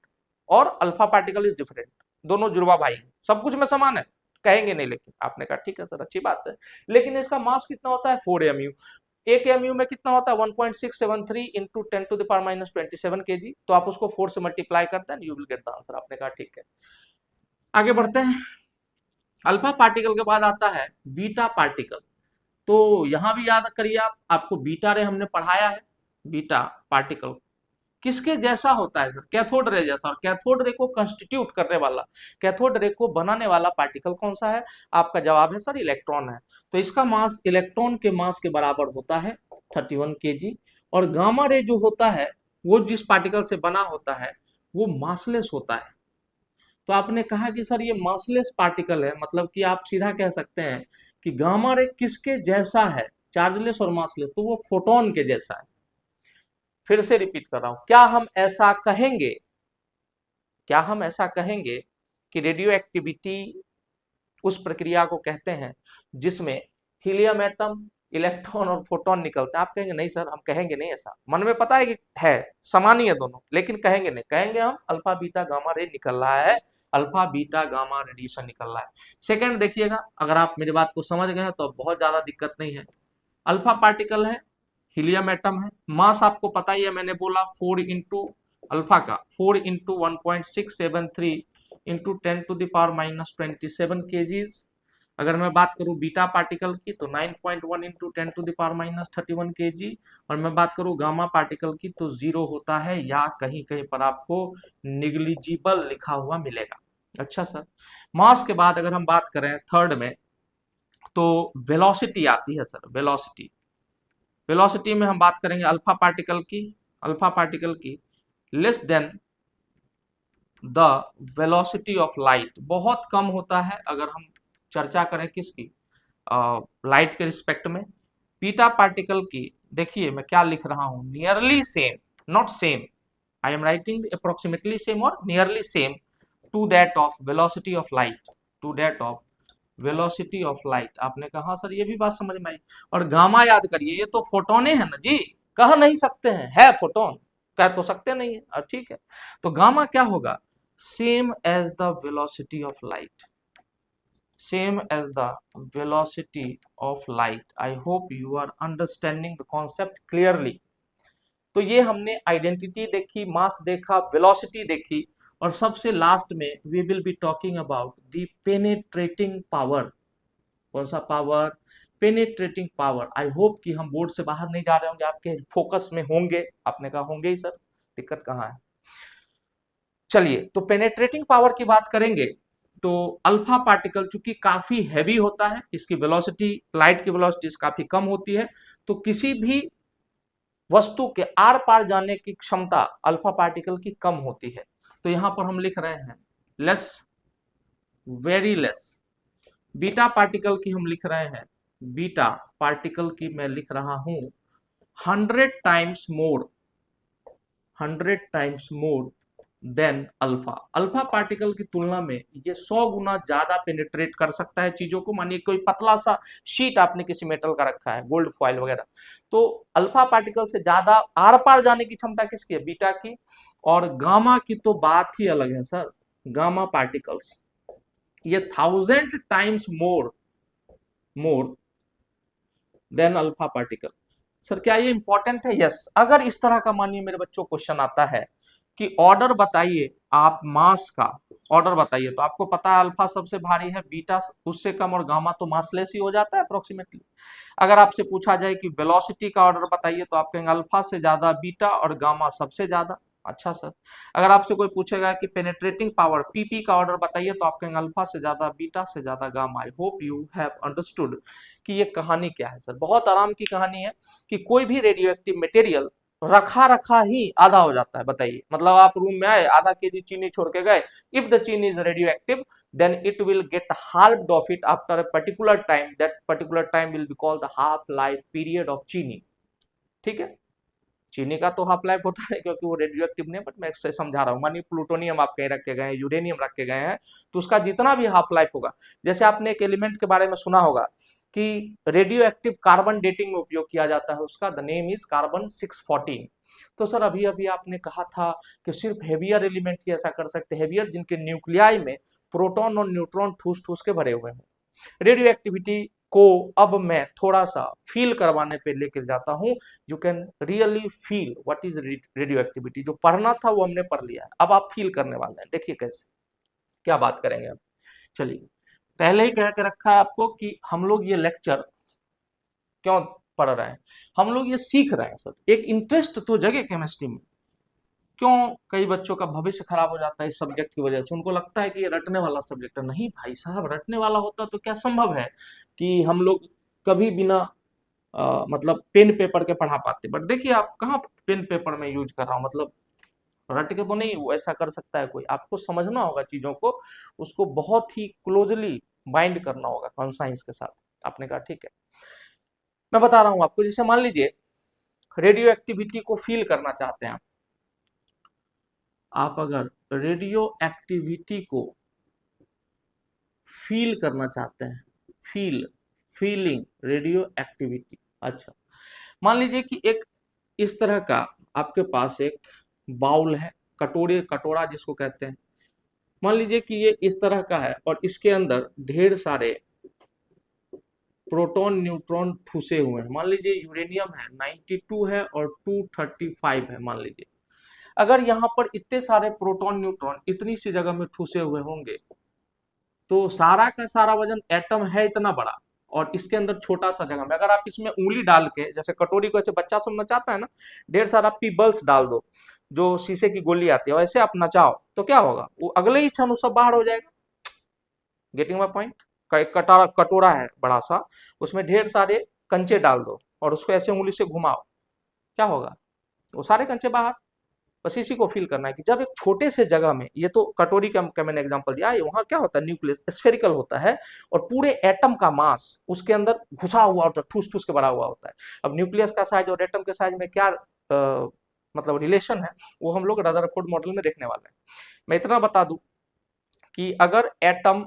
S1: और अल्फा पार्टिकल इज डिफरेंट। दोनों जुड़वा भाई हैं, सब कुछ में समान है कहेंगे नहीं। लेकिन आपने कहा ठीक है सर, अच्छी बात है, लेकिन इसका मास कितना होता है 4 mu। एक mu में कितना होता है 1.673 इंटू 10⁻27 kg। तो आप उसको 4 से मल्टीप्लाई करते हैं, you will get the answer. आपने कहा ठीक है। आगे बढ़ते हैं। अल्फा पार्टिकल के बाद आता है बीटा पार्टिकल। तो यहां भी याद करिए आप, आपको बीटा रे हमने पढ़ाया है। बीटा पार्टिकल किसके जैसा होता है सर? कैथोड रे जैसा। और कैथोड रे को कंस्टिट्यूट करने वाला, कैथोड रे को बनाने वाला पार्टिकल कौन सा है? आपका जवाब है सर इलेक्ट्रॉन है। तो इसका मास इलेक्ट्रॉन के मास के बराबर होता है 31 kg। और गामा रे जो होता है वो जिस पार्टिकल से बना होता है वो मासलेस होता है। तो आपने कहा कि सर ये मासलेस पार्टिकल है, मतलब कि आप सीधा कह सकते हैं कि गामा रे किसके जैसा है? चार्जलेस और मासलेस, तो वो फोटोन के जैसा है। फिर से रिपीट कर रहा हूं, क्या हम ऐसा कहेंगे, क्या हम ऐसा कहेंगे कि रेडियो एक्टिविटी उस प्रक्रिया को कहते हैं जिसमें हीलियम एटम, इलेक्ट्रॉन और फोटोन निकलते हैं? आप कहेंगे नहीं सर, हम कहेंगे नहीं ऐसा। मन में पता है कि है, समान ही है दोनों, लेकिन कहेंगे नहीं। कहेंगे हम अल्फा बीटा गामा रे निकल रहा है, अल्फा बीटा गामा रेडिएशन निकल रहा है। सेकंड देखिएगा, अगर आप मेरी बात को समझ गए हैं तो बहुत ज्यादा दिक्कत नहीं है। अल्फा पार्टिकल है, हीलियम एटम है, मास आपको पता ही है, मैंने बोला 4 इंटू अल्फा का 4 इंटू 1.673 इंटू 10⁻⁻27 केजीज। अगर मैं बात करूं बीटा पार्टिकल की तो 9.1 इंटू 10⁻31 केजी। और मैं बात करूं गामा पार्टिकल की तो 0 होता है, या कहीं कहीं पर आपको निग्लिजिबल लिखा हुआ मिलेगा। अच्छा सर, मास के बाद अगर हम बात करें थर्ड में, तो वेलोसिटी आती है सर। वेलोसिटी, वेलोसिटी में हम बात करेंगे अल्फा पार्टिकल की, अल्फा पार्टिकल की less than the velocity of light, बहुत कम होता है अगर हम चर्चा करें किसकी, लाइट के रिस्पेक्ट में। बीटा पार्टिकल की देखिए मैं क्या लिख रहा हूं, nearly same, not same, I am writing approximately same और nearly same to that of velocity of light, to that of velocity of light. आपने कहा सर ये भी बात समझ में आई। और गामा याद करिए, ये तो फोटोने है ना जी, कह नहीं सकते हैं है फोटोन, कह तो सकते नहीं है, ठीक है। तो गामा क्या होगा? Same as the velocity of light, same as the velocity of light. I hope you are understanding the concept clearly. तो ये हमने आइडेंटिटी देखी, मास देखा, वेलोसिटी देखी, और सबसे लास्ट में we will be talking about the penetrating power. कौन सा power? Penetrating power. I hope कि हम बोर्ड से बाहर नहीं जा रहे होंगे, आपके फोकस में होंगे। आपने कहा होंगे ही सर, दिक्कत कहाँ है। चलिए, तो पेनेट्रेटिंग पावर की बात करेंगे तो अल्फा पार्टिकल चूंकि काफी हैवी होता है, इसकी वेलोसिटी, लाइट की वेलोसिटी काफी कम होती है, तो किसी भी वस्तु के आर पार जाने की क्षमता अल्फा पार्टिकल की कम होती है। तो यहां पर हम लिख रहे हैं less, very less. Beta particle की हम लिख रहे हैं, बीटा पार्टिकल की मैं लिख रहा हूं 100 times more, 100 times more than alpha. Alpha particle की तुलना में ये 100 गुना ज्यादा पेनिट्रेट कर सकता है चीजों को। मानिए कोई पतला सा शीट आपने किसी मेटल का रखा है, गोल्ड फॉइल वगैरह, तो अल्फा पार्टिकल से ज्यादा आर पार जाने की क्षमता किसकी है? बीटा की। और गामा की तो बात ही अलग है सर। गामा पार्टिकल्स ये 1000 times more than alpha particle. Sir क्या ये इंपॉर्टेंट है? यस। अगर इस तरह का मानिए मेरे बच्चों क्वेश्चन आता है कि ऑर्डर बताइए, आप मास का ऑर्डर बताइए, तो आपको पता है अल्फा सबसे भारी है, बीटा उससे कम, और गामा तो मासलेस ही हो जाता है अप्रोक्सीमेटली। अगर आपसे पूछा जाए कि वेलोसिटी का ऑर्डर बताइए, तो आप कहेंगे अल्फा से ज्यादा बीटा और गामा सबसे ज्यादा। अच्छा सर, अगर आपसे कोई पूछेगा कि पेनेट्रेटिंग पावर पीपी का ऑर्डर बताइए, तो आप कहेंगे अल्फा से ज्यादा बीटा से ज्यादा gamma. I hope you have understood कि ये कहानी क्या है सर। बहुत आराम की कहानी है कि कोई भी रेडियो एक्टिव मटेरियल रखा रखा ही आधा हो जाता है। बताइए, मतलब आप रूम में आए, आधा केजी चीनी छोड़ के गए, if the chini is radioactive then it will get halved of it after a particular time, that particular time will be called the half life period of chini. ठीक है, चीनी का तो हाफ लाइफ होता है क्योंकि वो रेडियो एक्टिव नहीं है, बट मैं इससे समझा रहा हूँ। मानिए प्लूटोनियम आप कहीं रख के गए हैं, यूरेनियम रख के गए हैं, तो उसका जितना भी हाफ लाइफ होगा, जैसे आपने एक एलिमेंट के बारे में सुना होगा कि रेडियो एक्टिव कार्बन डेटिंग में उपयोग किया जाता है, उसका द नेम इज कार्बन 614। तो सर अभी अभी आपने कहा था कि सिर्फ हेवियर एलिमेंट ही ऐसा कर सकते हैं, हेवियर जिनके न्यूक्लियाई में प्रोटॉन और न्यूट्रॉन ठूस ठूस के भरे हुए हैं। रेडियो एक्टिविटी को अब मैं थोड़ा सा फील करवाने पे लेकर जाता हूं। You can really feel what is radio activity. जो पढ़ना था वो हमने पढ़ लिया है, अब आप फील करने वाले हैं। देखिए कैसे, क्या बात करेंगे अब। चलिए, पहले ही कह के रखा है आपको कि हम लोग ये लेक्चर क्यों पढ़ रहे हैं, हम लोग ये सीख रहे हैं सर। एक इंटरेस्ट तो जगे केमिस्ट्री में। क्यों कई बच्चों का भविष्य खराब हो जाता है इस सब्जेक्ट की वजह से, उनको लगता है कि ये रटने वाला सब्जेक्ट है। नहीं भाई साहब, रटने वाला होता तो क्या संभव है कि हम लोग कभी बिना मतलब पेन पेपर के पढ़ा पाते। बट देखिए आप कहाँ पेन पेपर में यूज कर रहा हूँ, मतलब रट के तो नहीं वो ऐसा कर सकता है कोई। आपको समझना होगा चीजों को, उसको बहुत ही क्लोजली बाइंड करना होगा कॉन्साइंस के साथ। आपने कहा ठीक है, मैं बता रहा हूँ आपको। जैसे मान लीजिए रेडियो एक्टिविटी को फील करना चाहते हैं आप अगर रेडियो एक्टिविटी को फील करना चाहते हैं, फीलिंग रेडियो एक्टिविटी। अच्छा, मान लीजिए कि एक इस तरह का आपके पास एक बाउल है, कटोरा जिसको कहते हैं। मान लीजिए कि ये इस तरह का है और इसके अंदर ढेर सारे प्रोटॉन न्यूट्रॉन ठूसे हुए हैं। मान लीजिए यूरेनियम है 92 है और 235 है। मान लीजिए अगर यहाँ पर इतने सारे प्रोटॉन न्यूट्रॉन इतनी सी जगह में ठूसे हुए होंगे तो सारा का सारा वजन एटम है इतना बड़ा, और इसके अंदर छोटा सा जगह में अगर आप इसमें उंगली डाल के, जैसे कटोरी को ऐसे बच्चा सब नचाता है ना, ढेर सारा पीबल्स डाल दो, जो शीशे की गोली आती है, वैसे आप नचाओ तो क्या होगा, वो अगले ही क्षण वो सब बाहर हो जाएगा। Getting my point. कटोरा है बड़ा सा, उसमें ढेर सारे कंचे डाल दो और उसको ऐसे उंगली से घुमाओ, क्या होगा, वो सारे कंचे बाहर। बस इसी को फील करना है कि जब एक छोटे से जगह में, ये तो कटोरी का मैंने एग्जांपल दिया है, वहां क्या होता है, न्यूक्लियस स्फेरिकल होता है और पूरे एटम का मास उसके अंदर घुसा हुआ होता है, ठूस ठूस के भरा हुआ होता है। अब न्यूक्लियस का साइज और एटम के साइज में क्या मतलब रिलेशन है, वो हम लोग रदरफोर्ड मॉडल में देखने वाले हैं। मैं इतना बता दूं कि अगर एटम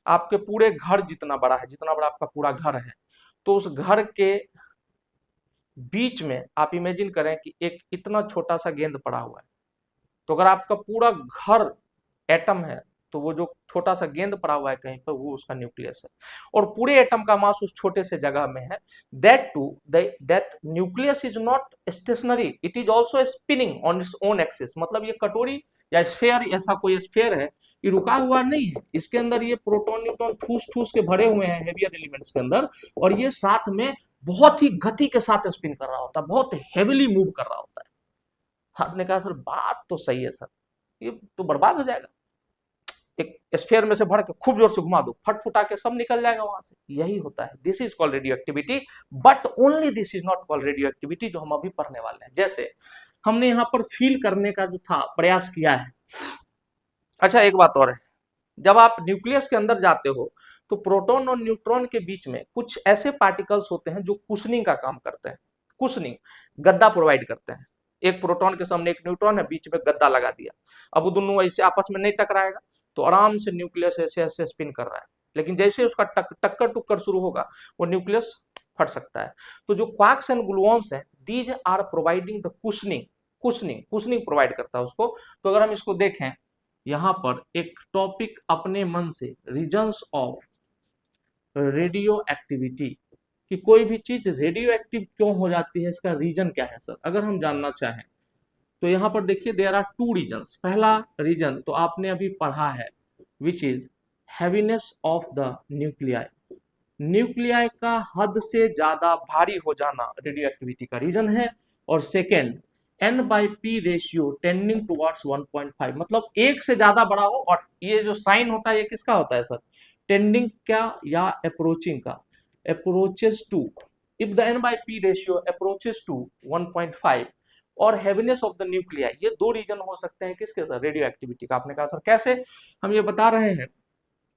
S1: आपके पूरे घर जितना बड़ा है, जितना बड़ा आपका पूरा घर है, तो उस घर के बीच में आप इमेजिन करें कि एक इतना छोटा सा गेंद पड़ा हुआ है। तो अगर आपका पूरा घर एटम है तो वो जो छोटा सा गेंद पड़ा हुआ है कहीं पर, वो उसका न्यूक्लियस है, और पूरे एटम का मास उस छोटे से जगह में है। That nucleus is not stationary, it is also spinning on its own axis. मतलब ये कटोरी या स्फेयर, ऐसा कोई स्फेयर है, ये रुका हुआ नहीं है, इसके अंदर ये प्रोटॉन न्यूट्रॉन ठूस ठूस के भरे हुए हैं हेवियर एलिमेंट्स के अंदर, और ये साथ में बहुत ही गति के साथ स्पिन कर रहा होता है, बहुत हेविली मूव कर रहा होता है। आपने कहा सर बात तो सही है सर, ये तो बर्बाद हो जाएगा, एक स्फीयर में से भर के खूब जोर से घुमा दो, फट फुटा के सब निकल जाएगा वहां से। यही होता है, this is called radio activity, but only this is not called radio activity जो हम अभी पढ़ने वाले हैं। जैसे हमने यहाँ पर फील करने का जो था प्रयास किया है। अच्छा एक बात और है, जब आप न्यूक्लियस के अंदर जाते हो तो प्रोटॉन और न्यूट्रॉन के बीच में कुछ ऐसे पार्टिकल्स होते हैं जो कुशनिंग का काम करते हैं। कुशनिंग, गद्दा प्रोवाइड करते हैं। एक प्रोटॉन के सामने एक न्यूट्रॉन है, बीच में गद्दा लगा दिया, अब वो दोनों ऐसे आपस में नहीं टकराएगा, तो आराम से न्यूक्लियस ऐसे ऐसे स्पिन कर रहा है। लेकिन जैसे उसका टक्कर टुक्कर शुरू होगा, वो न्यूक्लियस फट सकता है। तो जो क्वार्क्स एंड ग्लूऑन्स है, these are providing the cushioning, cushioning provide करता है उसको। तो अगर हम इसको देखें, यहाँ पर एक टॉपिक अपने मन से, रीजंस ऑफ रेडियो एक्टिविटी, कि कोई भी चीज रेडियो एक्टिव क्यों हो जाती है, इसका रीजन क्या है सर, अगर हम जानना चाहें तो यहाँ पर देखिए देयर आर टू रीजंस। पहला रीजन तो आपने अभी पढ़ा है, which is heaviness of the nuclei. Nuclei का हद से ज्यादा भारी हो जाना रेडियो एक्टिविटी का रीजन है। और second, N/P ratio tending towards 1.5, मतलब एक से ज्यादा बड़ा हो, और ये जो साइन होता है ये किसका होता है सर, टेंडिंग क्या या अप्रोचिंग का, approaches to if the N by P ratio approaches to 1.5 और हेवीनेस ऑफ द न्यूक्लियाई, ये दो रीजन हो सकते हैं किसके साथ, रेडियो एक्टिविटी का। आपने कहा सर कैसे, हम ये बता रहे हैं,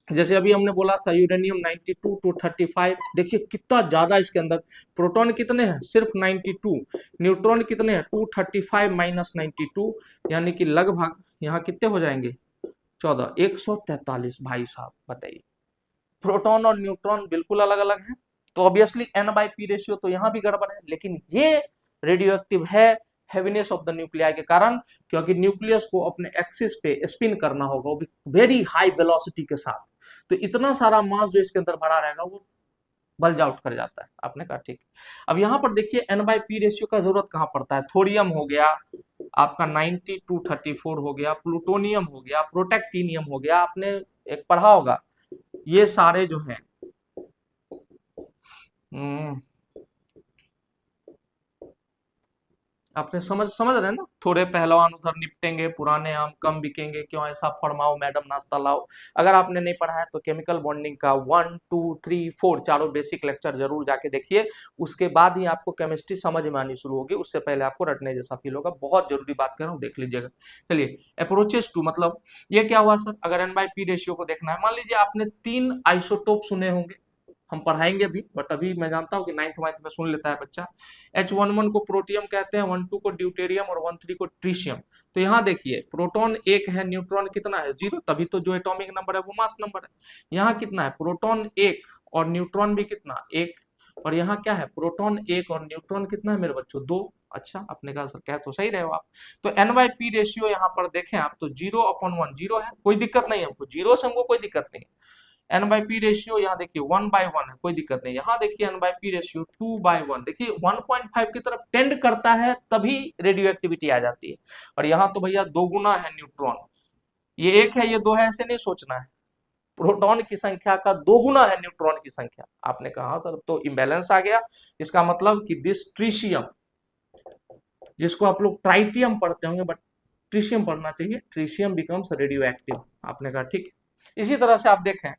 S1: जैसे अभी हमने बोला था यूरेनियम 92 टू 35, देखिए कितना ज्यादा इसके अंदर प्रोटॉन कितने हैं, सिर्फ 92, न्यूट्रॉन कितने हैं 235 माइनस 92, यानी कि लगभग यहाँ कितने हो जाएंगे 14, 143। भाई साहब बताइए, प्रोटॉन और न्यूट्रॉन बिल्कुल अलग अलग हैं, तो obviously N by P ratio तो यहाँ भी गड़बड़ है, लेकिन ये रेडियो एक्टिव है हेवीनेस ऑफ द न्यूक्लियाई के कारण, क्योंकि न्यूक्लियस को अपने एक्सिस पे स्पिन करना होगा, वो भी वेरी हाई वेलोसिटी के साथ, तो इतना सारा मास जो इसके अंदर भरा रहेगा वो बल्ज आउट कर जाता है। आपने कहा ठीक। अब यहाँ पर देखिए एन बाई पी रेशियो का जरूरत कहाँ पड़ता है, थोरियम हो गया आपका 90 टू 34 हो गया, प्लूटोनियम हो गया, प्रोटेक्टिनियम हो गया, आपने एक पढ़ा होगा, ये सारे जो हैं आपने समझ रहे हैं ना, थोड़े पहलवान उधर निपटेंगे, पुराने आम कम बिकेंगे, क्यों ऐसा फरमाओ मैडम नाश्ता लाओ। अगर आपने नहीं पढ़ा है तो केमिकल बॉन्डिंग का 1 2 3 4 चारों बेसिक लेक्चर जरूर जाके देखिए, उसके बाद ही आपको केमिस्ट्री समझ में आनी शुरू होगी, उससे पहले आपको रटने जैसा फील होगा। बहुत जरूरी बात कर रहा हूँ, देख लीजिएगा। चलिए अप्रोचेस टू, मतलब ये क्या हुआ सर, अगर एन बाई पी रेशियो को देखना है, मान लीजिए आपने 3 आइसोटोप सुने होंगे, हम पढ़ाएंगे भी, बट अभी मैं जानता हूँ कि 9th वाइन्थ में सुन लेता है बच्चा। H11 को प्रोटियम कहते हैं, 12 को ड्यूटेरियम और 13 को ट्रिशियम। तो यहाँ देखिए प्रोटॉन 1 है, न्यूट्रॉन कितना है 0, तभी तो जो एटॉमिक नंबर है वो मास नंबर है। यहाँ कितना है, प्रोटॉन 1 और न्यूट्रॉन भी कितना 1, और यहाँ क्या है, प्रोटॉन 1 और न्यूट्रॉन कितना है मेरे बच्चों 2। अच्छा, आपने कहा सर कह तो सही रहे हो आप। तो एन बाई पी रेशियो यहाँ पर देखें आप तो 0/1 जीरो है, कोई दिक्कत नहीं है हमको, जीरो से हमको कोई दिक्कत नहीं है। एन बाई पी रेशियो यहाँ देखिए 1/1 है, कोई दिक्कत नहीं। यहाँ देखिए एन बाई पी रेशियो 2/1, देखिए 1.5 की तरफ टेंड करता है तभी रेडियो एक्टिविटी आ जाती है, और यहाँ तो भैया 2 गुना है न्यूट्रॉन, ये 1 है ये 2 है ऐसे नहीं सोचना है, प्रोटॉन की संख्या का 2 गुना है न्यूट्रॉन की संख्या। आपने कहा सर तो इम्बैलेंस आ गया, इसका मतलब कि दिस ट्रिशियम, जिसको आप लोग ट्राइटियम पढ़ते होंगे बट ट्रिशियम पढ़ना चाहिए, ट्रिशियम बिकम्स रेडियो एक्टिव। आपने कहा ठीक। इसी तरह से आप देखें,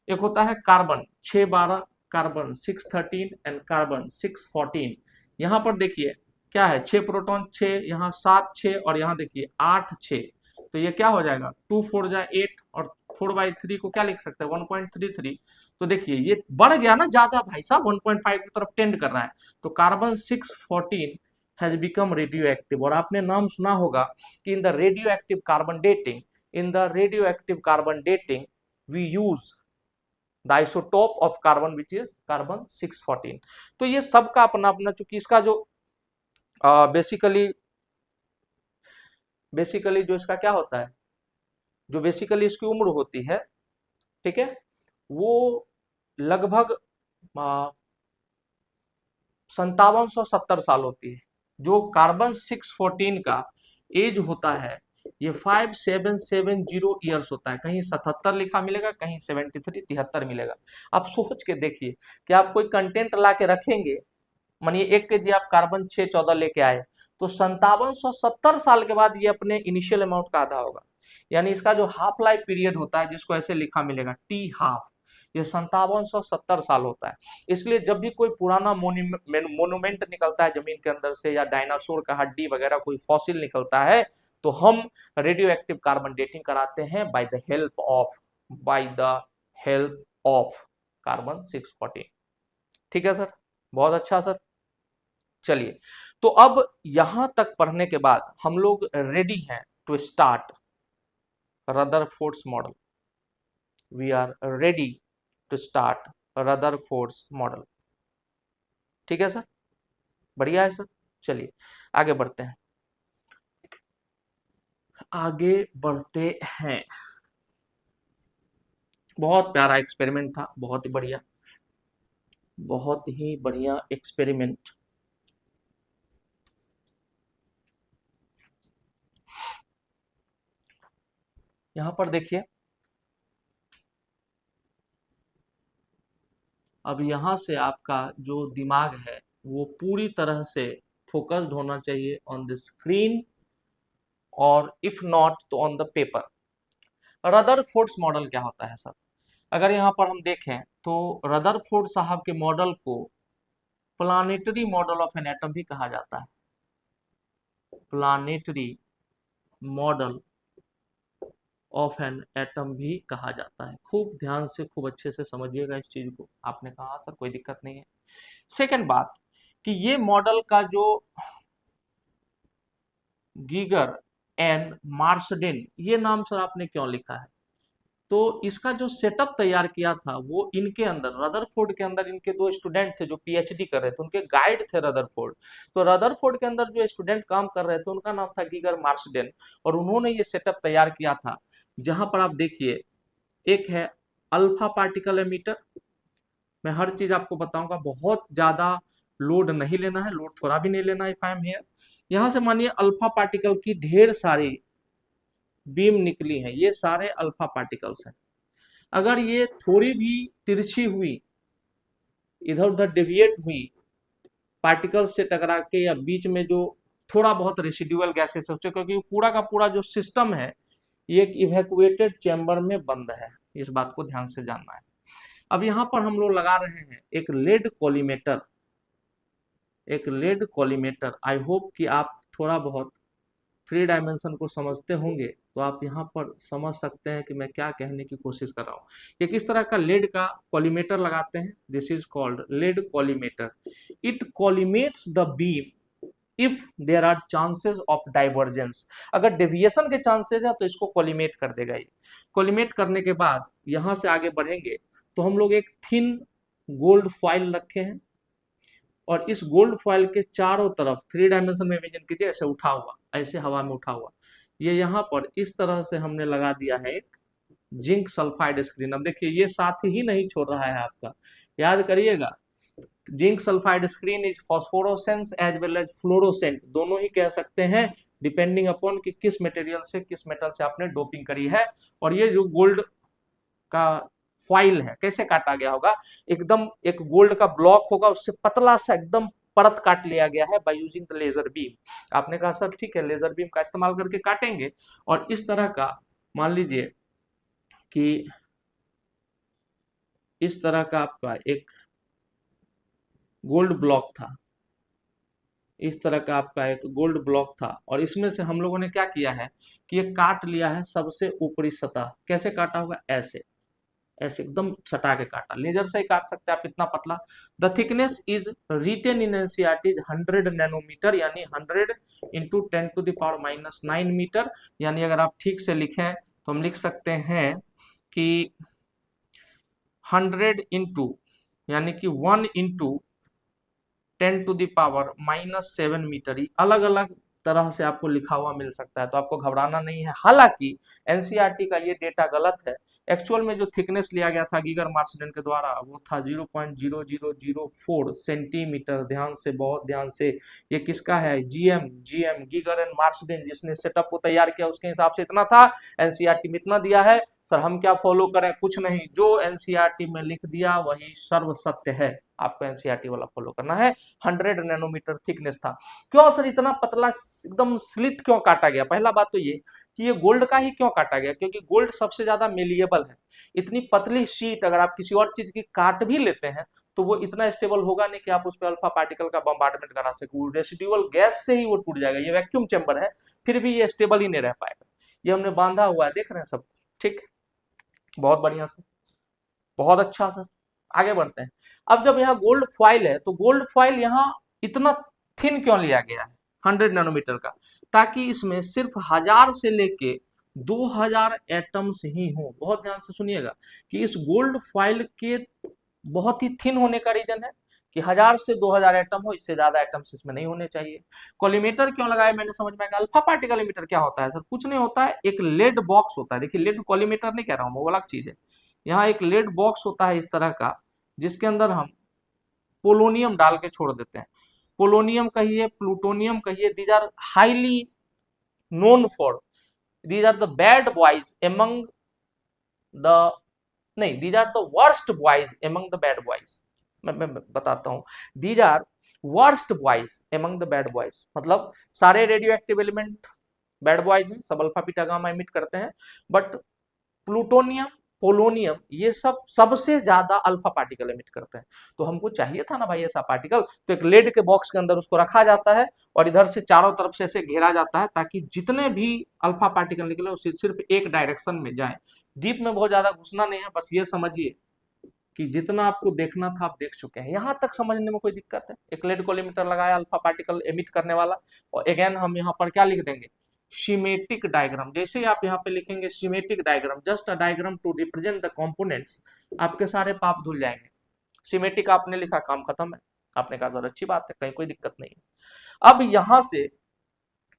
S1: एक होता है कार्बन 612, कार्बन 613 एंड कार्बन 614। यहाँ पर देखिए क्या है, 6 प्रोटॉन 6, यहाँ 7 6 और यहाँ देखिए 8 6, तो ये क्या हो जाएगा 2 4 जा 8 और 4/3 को क्या लिख सकते हैं 1.33। तो देखिए ये बढ़ गया ना ज्यादा भाई साहब, 1.5 की तरफ टेंड कर रहा है, तो carbon 614 has become radioactive. और आपने नाम सुना होगा कि in the radioactive carbon dating, in the radioactive carbon dating we use the isotope of carbon which is carbon 614। तो ये सबका अपना अपना, चूंकि इसका जो बेसिकली जो इसका क्या होता है, जो बेसिकली इसकी उम्र होती है, ठीक है, वो लगभग 5770 साल होती है। जो कार्बन 614 का एज होता है ये 5770 ईयर्स होता है, कहीं 77 लिखा मिलेगा, कहीं 73 73 मिलेगा। आप सोच के देखिए कि आप कोई कंटेंट ला के रखेंगे, मानिए 1 kg आप कार्बन 614 लेके आए, तो 5770 साल के बाद ये अपने इनिशियल अमाउंट का आधा होगा, यानी इसका जो हाफ लाइफ पीरियड होता है, जिसको ऐसे लिखा मिलेगा टी हाफ, ये 5770 साल होता है। इसलिए जब भी कोई पुराना मोन्यूमेंट निकलता है जमीन के अंदर से, या डायनासोर का हड्डी वगैरह कोई फॉसिल निकलता है, तो हम रेडियो एक्टिव कार्बन डेटिंग कराते हैं by the help of carbon 614। ठीक है सर, बहुत अच्छा सर। चलिए, तो अब यहां तक पढ़ने के बाद हम लोग रेडी हैं to start Rutherford's model. We are ready to start Rutherford's model. ठीक है सर, बढ़िया है सर। चलिए आगे बढ़ते हैं, आगे बढ़ते हैं। बहुत प्यारा एक्सपेरिमेंट था, बहुत ही बढ़िया, बहुत ही बढ़िया एक्सपेरिमेंट। यहां पर देखिए, अब यहां से आपका जो दिमाग है वो पूरी तरह से फोकस्ड होना चाहिए ऑन द स्क्रीन, और इफ नॉट तो on the paper. Rutherford's model क्या होता है सर, अगर यहाँ पर हम देखें तो रदरफोर्ड साहब के मॉडल को planetary model of an atom भी कहा जाता है, planetary model of an atom भी कहा जाता है। खूब ध्यान से, खूब अच्छे से समझिएगा इस चीज को। आपने कहा सर कोई दिक्कत नहीं है। सेकंड बात कि ये मॉडल का जो गीगर एंड मार्सडेन, ये नाम सर आपने क्यों लिखा है? तो इसका जो सेटअप तैयार किया था वो इनके अंदर, रदरफोर्ड के अंदर इनके दो स्टूडेंट थे जो पीएचडी कर रहे थे, उनके गाइड थे रदरफोर्ड। तो रदरफोर्ड के अंदर जो स्टूडेंट काम कर रहे थे उनका नाम था गीगर मार्सडेन, और उन्होंने ये सेटअप तैयार किया था। जहां पर आप देखिए, एक है अल्फा पार्टिकल एमीटर। मैं हर चीज आपको बताऊंगा, बहुत ज्यादा लोड नहीं लेना है, लोड थोड़ा भी नहीं लेना है। इफ आई एम हियर, यहां से मानिए अल्फा पार्टिकल की ढेर सारी बीम निकली है, ये सारे अल्फा पार्टिकल्स हैं। अगर ये थोड़ी भी तिरछी हुई, इधर उधर डेविएट हुई, पार्टिकल्स से टकरा के, या बीच में जो थोड़ा बहुत रेसिडुअल गैसेस है उससे, क्योंकि पूरा का पूरा जो सिस्टम है ये एक इवैक्यूएटेड चैम्बर में बंद है, इस बात को ध्यान से जानना है। अब यहाँ पर हम लोग लगा रहे हैं एक लेड कॉलीमेटर, एक लेड कॉलीमेटर। आई होप कि आप थोड़ा बहुत थ्री डायमेंशन को समझते होंगे, तो आप यहाँ पर समझ सकते हैं कि मैं क्या कहने की कोशिश कर रहा हूँ। ये किस तरह का लेड का कॉलीमेटर लगाते हैं, this is called lead collimator. It collimates the beam if there are chances of divergence. अगर डेविएशन के चांसेस है तो इसको कॉलीमेट कर देगा। ये कॉलीमेट करने के बाद यहाँ से आगे बढ़ेंगे तो हम लोग एक थिन गोल्ड फॉइल रखे हैं, और इस गोल्ड फॉइल के चारों तरफ थ्री डायमेंशन में इमेजिन कीजिए, ऐसे उठा हुआ, ऐसे हवा में उठा हुआ, ये यहाँ पर इस तरह से हमने लगा दिया है एक जिंक सल्फाइड स्क्रीन। अब देखिए ये साथ ही नहीं छोड़ रहा है आपका, याद करिएगा, zinc sulphide screen is phosphorescence as well as fluorescent, दोनों ही कह सकते हैं, डिपेंडिंग अपॉन कि किस मटेरियल से, किस मेटल से आपने डोपिंग करी है। और ये जो गोल्ड का फॉइल है, कैसे काटा गया होगा, एकदम एक गोल्ड का ब्लॉक होगा, उससे पतला सा एकदम परत काट लिया गया है by using the laser beam. आपने कहा सर ठीक है, लेजर बीम का इस्तेमाल करके काटेंगे। और इस तरह का, मान लीजिए कि इस तरह का आपका एक गोल्ड ब्लॉक था, इस तरह का आपका एक गोल्ड ब्लॉक था, और इसमें से हम लोगों ने क्या किया है कि ये काट लिया है सबसे ऊपरी सतह। कैसे काटा होगा, ऐसे ऐसे एकदम सटा के काटा, लेजर से ही काट सकते हैं आप, इतना पतला। The thickness is written in NCERT 100 nanometre, यानी 100 इंटू 10⁻⁹ मीटर। यानी अगर आप ठीक से लिखें तो हम लिख सकते हैं कि 100 इंटू, यानी कि 1 इंटू 10⁻⁻7 मीटर, ही अलग अलग तरह से आपको लिखा हुआ मिल सकता है, तो आपको घबराना नहीं है। हालांकि एनसीईआरटी का ये डेटा गलत है। एक्चुअल में जो थिकनेस लिया गया था गीगर मार्सडेन के द्वारा वो था 0.0004 सेंटीमीटर। ध्यान से, बहुत ध्यान से, ये किसका है, जीएम गीगर एंड मार्सडेन, जिसने सेटअप को तैयार किया उसके हिसाब से इतना था। एनसीईआरटी में इतना दिया है, सर हम क्या फॉलो करें, कुछ नहीं, जो एनसीईआरटी में लिख दिया वही सर्व सत्य है, आपको एनसीईआरटी वाला फॉलो करना है। 100 नैनोमीटर थिकनेस था। क्यों सर इतना पतला एकदम स्लिट क्यों काटा गया? पहला बात तो ये कि ये गोल्ड का ही क्यों काटा गया, क्योंकि गोल्ड सबसे ज्यादा मेलिएबल है। इतनी पतली शीट अगर आप किसी और चीज की काट भी लेते हैं तो वो इतना स्टेबल होगा नहीं कि आप उस पर अल्फा पार्टिकल का बम्बार्डमेंट करा सके, रेसिडुअल गैस से ही वो टूट जाएगा। ये वैक्यूम चैम्बर है, फिर भी ये स्टेबल ही नहीं रह पाएगा। ये हमने बांधा हुआ है, देख रहे हैं सब, ठीक, बहुत बढ़िया सर, बहुत अच्छा सर। आगे बढ़ते हैं। अब जब यहाँ गोल्ड फॉइल है तो गोल्ड फॉइल यहाँ इतना थिन क्यों लिया गया है 100 नैनोमीटर का, ताकि इसमें सिर्फ 1000 से लेके 2000 एटम्स ही हो। बहुत ध्यान से सुनिएगा कि इस गोल्ड फॉइल के बहुत ही थिन होने का रीजन है कि 1000 से 2000 एटम हो, इससे ज्यादा एटम्स इसमें नहीं होने चाहिए। कॉलीमेटर क्यों लगाया, मैंने समझ में आया। अल्फा पार्टिकल इमीटर क्या होता है सर, कुछ नहीं होता है, एक लेड बॉक्स होता है। देखिए लेड कॉलीमेटर नहीं कह रहा हूं, वो अलग चीज है। यहाँ एक लेड बॉक्स होता है इस तरह का, जिसके अंदर हम पोलोनियम डाल के छोड़ देते हैं। पोलोनियम कहिए, प्लूटोनियम कहिए, these are highly known for, these are the bad boys among the, नहीं, these are the worst boys among the bad boys. मैं बताता हूं, these are worst boys among the bad boys, मतलब सारे radioactive element bad boys हैं, सब alpha beta gamma emit करते हैं, बट प्लूटोनियम पोलोनियम, ये सब सबसे ज्यादा अल्फा पार्टिकल एमिट करते हैं। तो हमको चाहिए था ना भाई ऐसा पार्टिकल, तो एक लेड के बॉक्स के अंदर उसको रखा जाता है और इधर से चारों तरफ से ऐसे घेरा जाता है ताकि जितने भी अल्फा पार्टिकल निकले वो सिर्फ एक डायरेक्शन में जाए। डीप में बहुत ज्यादा घुसना नहीं है, बस ये समझिए कि जितना आपको देखना था आप देख चुके हैं। यहां तक समझने में कोई दिक्कत है? एक लेड कोलिमेटर लगाया अल्फा पार्टिकल एमिट करने वाला, और अगेन हम यहाँ पर क्या लिख देंगे, सीमेटिक डायग्राम। जैसे ही आप यहाँ पे लिखेंगे schematic diagram, just a diagram to represent the components, आपके सारे पाप धुल जाएंगे। सीमेटिक आपने लिखा, काम खत्म है। आपने कहा सर अच्छी बात है, कहीं कोई दिक्कत नहीं है। अब यहां से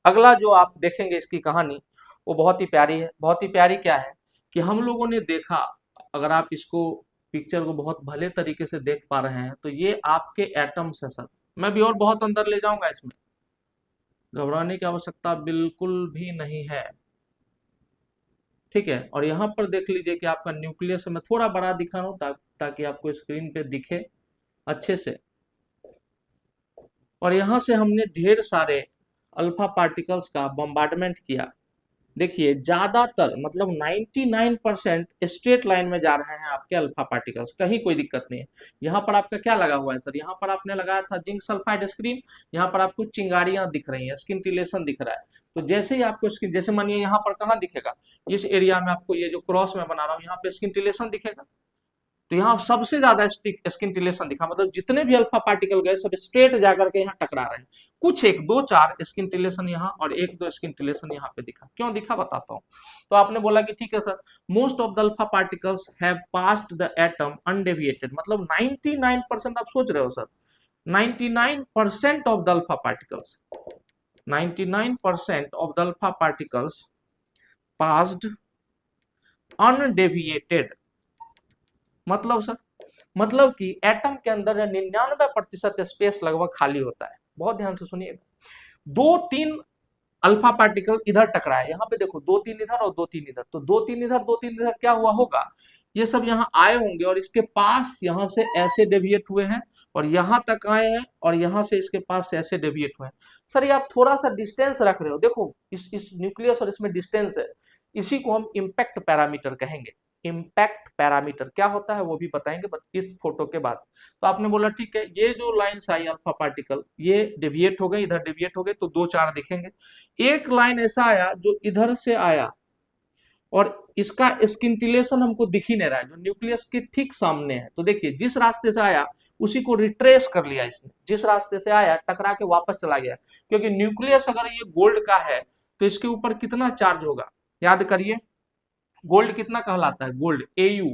S1: अगला जो आप देखेंगे इसकी कहानी, वो बहुत ही प्यारी है। बहुत ही प्यारी क्या है कि हम लोगों ने देखा, अगर आप इसको पिक्चर को बहुत भले तरीके से देख पा रहे हैं, तो ये आपके एटम्स है सर। मैं भी और बहुत अंदर ले जाऊंगा इसमें, घबराने की आवश्यकता बिल्कुल भी नहीं है, ठीक है। और यहाँ पर देख लीजिए कि आपका न्यूक्लियस मैं थोड़ा बड़ा दिखा रहा हूँ ताकि आपको स्क्रीन पे दिखे अच्छे से। और यहाँ से हमने ढेर सारे अल्फा पार्टिकल्स का बम्बार्डमेंट किया। देखिए ज्यादातर मतलब 99% स्ट्रेट लाइन में जा रहे हैं आपके अल्फा पार्टिकल्स, कहीं कोई दिक्कत नहीं है। यहाँ पर आपका क्या लगा हुआ है सर? यहाँ पर आपने लगाया था जिंक सल्फाइड स्क्रीन, यहाँ पर आपको चिंगारियां दिख रही हैं, स्किंटिलेशन दिख रहा है। तो जैसे ही आपको स्किन, जैसे मानिए यहाँ पर कहाँ दिखेगा, इस एरिया में आपको ये जो क्रॉस में बना रहा हूँ यहाँ पे स्किंटिलेशन दिखेगा। तो यहाँ सबसे ज्यादा स्किंटिलेशन दिखा, मतलब जितने भी अल्फा पार्टिकल गए सब स्ट्रेट जाकर के यहाँ टकरा रहे हैं। कुछ एक दो चार स्किंटिलेशन यहाँ और एक दो स्किंटिलेशन यहाँ पे दिखा। क्यों दिखा बताता हूँ। तो आपने बोला कि ठीक है sir, most of the alpha particles have passed the atom undeviated, मतलब 99%। आप सोच रहे हो sir, 99% of the alpha particles, 99% of the alpha particles passed undeviated. मतलब सर, मतलब कि एटम के अंदर 99% स्पेस लगभग खाली होता है। बहुत ध्यान से सुनिएगा। दो तीन अल्फा पार्टिकल इधर टकराए, यहाँ पे देखो दो तीन इधर और दो तीन इधर, तो दो तीन इधर दो तीन इधर क्या हुआ होगा, ये सब यहाँ आए होंगे और इसके पास यहाँ से ऐसे डेविएट हुए हैं और यहाँ तक आए हैं और यहाँ से इसके पास से ऐसे डेविएट हुए हैं। सर ये आप थोड़ा सा डिस्टेंस रख रहे हो, देखो इस न्यूक्लियस और इसमें डिस्टेंस है, इसी को हम इम्पैक्ट पैरामीटर कहेंगे। इम्पैक्ट पैरामीटर क्या होता है वो भी बताएंगे इस फोटो के बाद। तो आपने बोला ठीक है, ये जो लाइंस आई अल्फा पार्टिकल ये डेविएट हो गए, इधर डेविएट हो गए, तो दो चार दिखेंगे। एक लाइन ऐसा आया जो इधर से आया और इसका स्किंटिलेशन हमको दिख ही नहीं रहा है, जो न्यूक्लियस के ठीक सामने है। तो देखिए जिस रास्ते से आया उसी को रिट्रेस कर लिया इसने, जिस रास्ते से आया टकरा के वापस चला गया, क्योंकि न्यूक्लियस अगर ये गोल्ड का है तो इसके ऊपर कितना चार्ज होगा, याद करिए। गोल्ड कितना कहलाता है, गोल्ड Au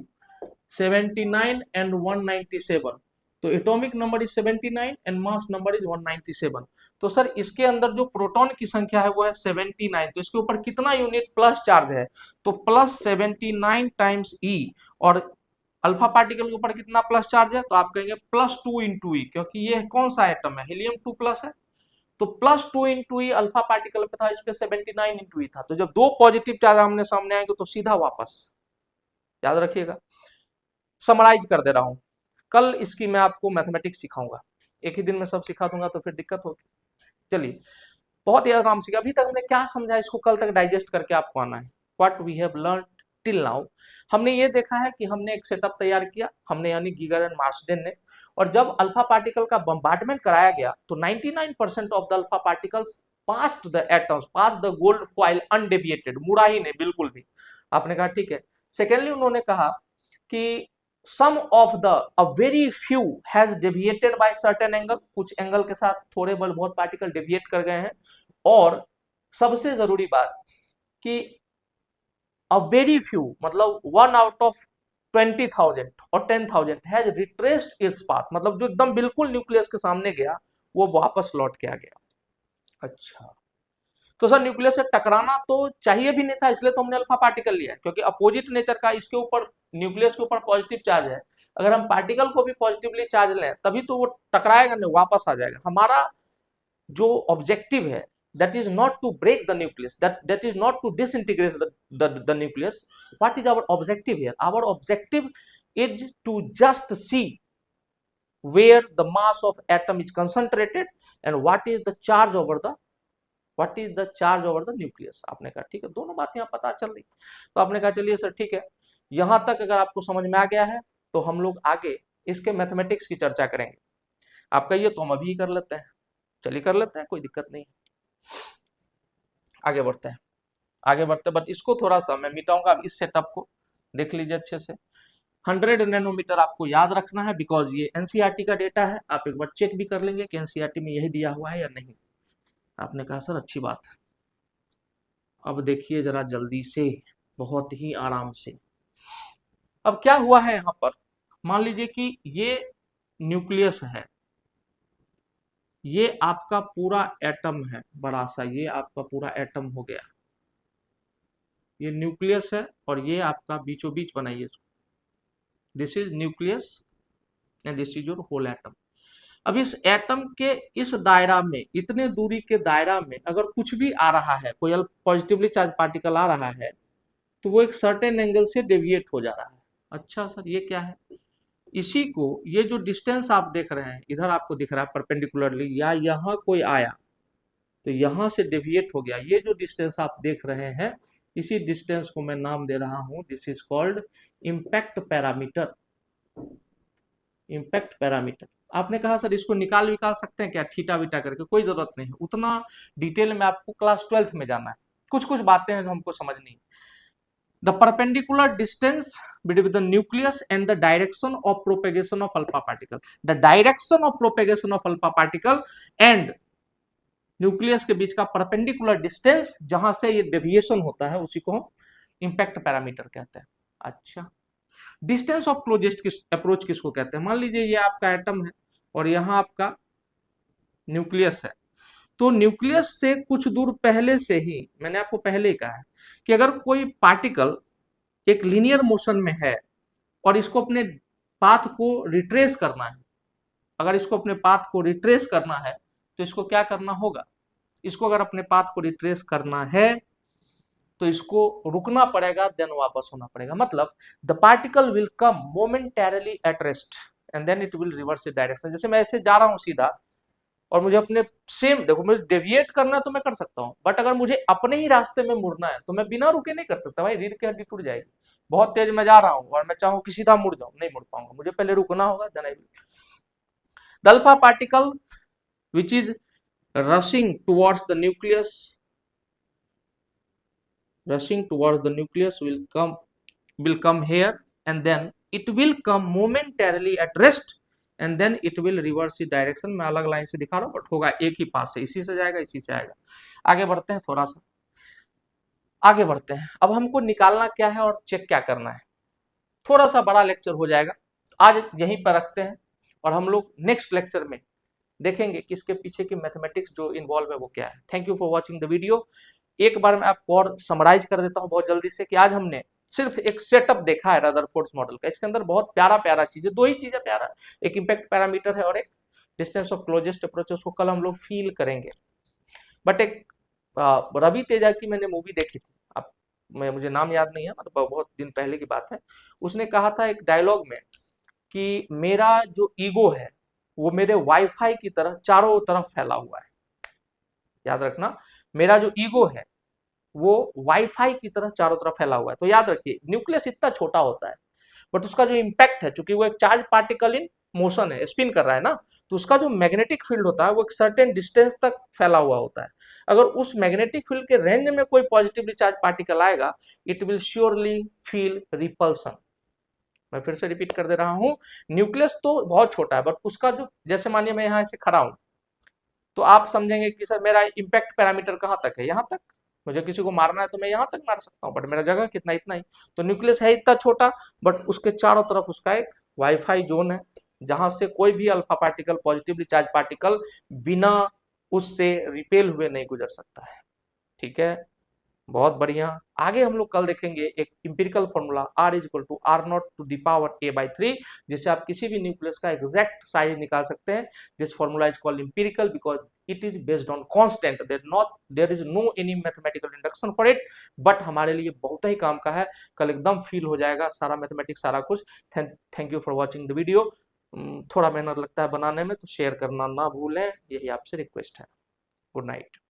S1: 79 एंड 197, तो atomic number is 79 and mass number is 197। तो सर इसके अंदर जो प्रोटॉन की संख्या है वो है 79, तो इसके ऊपर कितना यूनिट प्लस चार्ज है, तो प्लस 79 टाइम्स E। और अल्फा पार्टिकल के ऊपर कितना प्लस चार्ज है, तो आप कहेंगे +2 इंटू ई, क्योंकि ये कौन सा एटम है, हीलियम 2 प्लस है, तो +2 इंटू ई अल्फा पार्टिकल पे था, इस पे 79 इंटू ई था। तो जब दो पॉजिटिव चार्ज आमने सामने आएंगे तो सीधा वापस, याद रखिएगा। समराइज कर दे रहा हूं, कल इसकी मैं आपको मैथमेटिक्स सिखाऊंगा, एक ही दिन में सब सिखा दूंगा तो फिर दिक्कत होगी। चलिए बहुत ही आराम से, अभी तक हमने क्या समझा इसको कल तक डाइजेस्ट करके आपको आना है। What we have learn till now, हमने ये देखा है कि हमने एक सेटअप तैयार किया, हमने यानी गीगर एंड मार्सडेन ने, और जब अल्फा पार्टिकल का बम्बार्डमेंट कराया गया तो 99% of the alpha particles past the atoms, past the gold foil undeviated, मुड़ा ही नहीं बिल्कुल भी। आपने कहा ठीक है। सेकेंडली उन्होंने कहा कि some of the a very few has deviated by certain angle, कुछ एंगल के साथ थोड़े बहुत पार्टिकल डेविएट कर गए हैं। और सबसे जरूरी बात कि अ वेरी फ्यू मतलब 1 आउट ऑफ 20,000 और 10,000 हैज रिट्रेस्ड इट्स पाथ, मतलब जो एकदम बिल्कुल न्यूक्लियस के सामने गया वो वापस लौट के आ गया। अच्छा, तो सर न्यूक्लियस से टकराना तो चाहिए भी नहीं था, इसलिए तो हमने अल्फा पार्टिकल लिया, क्योंकि अपोजिट नेचर का इसके ऊपर, न्यूक्लियस के ऊपर पॉजिटिव चार्ज है। अगर हम पार्टिकल को भी पॉजिटिवली चार्ज लें तभी तो वो टकराएगा नहीं, वापस आ जाएगा। हमारा जो ऑब्जेक्टिव है that is not to break the nucleus, that is not to disintegrate the nucleus. What is our objective here? Our objective is to just see where the mass of atom is concentrated and what is the charge over the nucleus. आपने कहा ठीक है, दोनों बातें यहाँ पता चल रही। तो आपने कहा चलिए सर ठीक है, यहां तक अगर आपको समझ में आ गया है तो हम लोग आगे इसके मैथमेटिक्स की चर्चा करेंगे। आपका ये तो हम अभी कर लेते हैं, चलिए कर लेते हैं, कोई दिक्कत नहीं। आगे बढ़ते हैं, आगे बढ़ते बट इसको थोड़ा सा मैं मिटाऊंगा, अब इस सेटअप को देख लीजिए अच्छे से। 100 नैनोमीटर आपको याद रखना है बिकॉज ये एनसीईआरटी का डेटा है। आप एक बार चेक भी कर लेंगे कि एनसीईआरटी में यही दिया हुआ है या नहीं। आपने कहा सर अच्छी बात है। अब देखिए जरा जल्दी से, बहुत ही आराम से। अब क्या हुआ है यहाँ पर, मान लीजिए कि ये न्यूक्लियस है, ये आपका पूरा एटम है बड़ा सा, ये आपका पूरा एटम हो गया, ये न्यूक्लियस है और ये आपका बीचों बीच बनाइए, this is nucleus and this is your whole atom. अब इस एटम के इस दायरा में, इतने दूरी के दायरा में अगर कुछ भी आ रहा है, कोई पॉजिटिवली चार्ज पार्टिकल आ रहा है, तो वो एक सर्टेन एंगल से डेविएट हो जा रहा है। अच्छा सर ये क्या है, इसी को, ये जो डिस्टेंस आप देख रहे हैं इधर आपको दिख रहा है परपेंडिकुलरली, या यहाँ कोई आया तो यहाँ से डेविएट हो गया, ये जो डिस्टेंस आप देख रहे हैं इसी डिस्टेंस को मैं नाम दे रहा हूं, this is called impact parameter. Impact parameter. आपने कहा सर इसको निकाल सकते हैं क्या थीटा वीटा करके, कोई जरूरत नहीं है, उतना डिटेल में आपको क्लास 12th में जाना है, कुछ कुछ बातें हैं जो हमको समझनी है। The perpendicular distance between the nucleus and the direction of propagation of alpha particle. The direction of propagation of alpha particle and nucleus के बीच का परपेंडिकुलर डिस्टेंस जहां से ये डेविएशन होता है उसी को हम इंपैक्ट पैरामीटर कहते हैं। अच्छा, डिस्टेंस ऑफ क्लोजेस्ट अप्रोच किसको कहते हैं, मान लीजिए ये आपका एटम है और यहाँ आपका न्यूक्लियस है, तो न्यूक्लियस से कुछ दूर पहले से ही, मैंने आपको पहले ही कहा है कि अगर कोई पार्टिकल एक लीनियर मोशन में है और इसको अपने पाथ को रिट्रेस करना है, अगर इसको अपने पाथ को रिट्रेस करना है तो इसको क्या करना होगा, इसको अगर अपने पाथ को रिट्रेस करना है तो इसको रुकना पड़ेगा, देन वापस होना पड़ेगा। मतलब the particle will come momentarily at rest and then it will reverse it direction. जैसे मैं ऐसे जा रहा हूं सीधा और मुझे अपने सेम, देखो मुझे डेविएट करना है तो मैं कर सकता हूं, बट अगर मुझे अपने ही रास्ते में मुड़ना है तो मैं बिना रुके नहीं कर सकता भाई, रीढ़ की हड्डी टूट जाएगी। बहुत तेज मैं जा रहा हूं और मैं चाहूं कि सीधा मुड़ जाऊं, नहीं मुड़ पाऊंगा, मुझे पहले रुकना होगा, then I will. The alpha particle which is rushing towards the nucleus will come here and then it will come momentarily at rest and then it will reverse its direction। मैं अलग लाइन से दिखा रहा हूं but होगा एक ही पास से, इसी से जाएगा इसी से आएगा। आगे बढ़ते हैं, थोड़ा सा आगे बढ़ते हैं। अब हमको निकालना क्या है और चेक क्या करना है, थोड़ा सा बड़ा लेक्चर हो जाएगा, आज यहीं पर रखते हैं और हम लोग नेक्स्ट लेक्चर में देखेंगे कि इसके पीछे की मैथमेटिक्स जो इन्वॉल्व है वो क्या है। Thank you for watching the video. एक बार मैं आपको और समराइज कर देता हूं बहुत जल्दी से कि आज हमने सिर्फ एक सेटअप देखा है रदरफोर्ड मॉडल का, इसके अंदर बहुत प्यारा प्यारा चीज है, दो ही चीजें प्यारा, एक इम्पैक्ट पैरामीटर है और एक डिस्टेंस ऑफ क्लोजेस्ट अप्रोच, उसको कल हम लोग फील करेंगे। बट एक रवि तेजा की मैंने मूवी देखी थी, अब मुझे नाम याद नहीं है, मतलब बहुत दिन पहले की बात है, उसने कहा था एक डायलॉग में कि मेरा जो ईगो है वो मेरे वाईफाई की तरह चारों तरफ फैला हुआ है। याद रखना, मेरा जो ईगो है वो वाईफाई की तरह चारों तरफ फैला हुआ है। तो याद रखिए न्यूक्लियस इतना छोटा होता है बट उसका जो इम्पैक्ट है, चूंकि वो एक चार्ज पार्टिकल इन मोशन है, स्पिन कर रहा है ना, तो उसका जो मैग्नेटिक फील्ड होता है वो एक सर्टेन डिस्टेंस तक फैला हुआ होता है। अगर उस मैग्नेटिक फील्ड के रेंज में कोई पॉजिटिवली चार्ज पार्टिकल आएगा, it will surely feel repulsion. मैं फिर से रिपीट कर दे रहा हूं, न्यूक्लियस तो बहुत छोटा है बट उसका जो, जैसे मानिए मैं यहां से खड़ा हूं तो आप समझेंगे कि सर मेरा इम्पैक्ट पैरामीटर कहां तक है, यहां तक, मुझे किसी को मारना है तो मैं यहां तक मार सकता हूं, बट मेरा जगह कितना, इतना ही। तो न्यूक्लियस है इतना छोटा बट उसके चारों तरफ उसका एक वाईफाई जोन है जहां से कोई भी alpha particle, positively charge particle बिना उससे रिपेल हुए नहीं गुजर सकता है। ठीक है, बहुत बढ़िया। आगे हम लोग कल देखेंगे एक empirical formula R is equal to R0 to the power A/3, जिससे आप किसी भी न्यूक्लियस का एग्जैक्ट साइज निकाल सकते हैं। This formula is called empirical because it is based on constant, there is no any mathematical induction for it, but हमारे लिए बहुत ही काम का है, कल एकदम फील हो जाएगा सारा मैथमेटिक्स सारा कुछ। Thank you for watching the video. थोड़ा मेहनत लगता है बनाने में तो शेयर करना ना भूलें, यही आपसे रिक्वेस्ट है। Good night.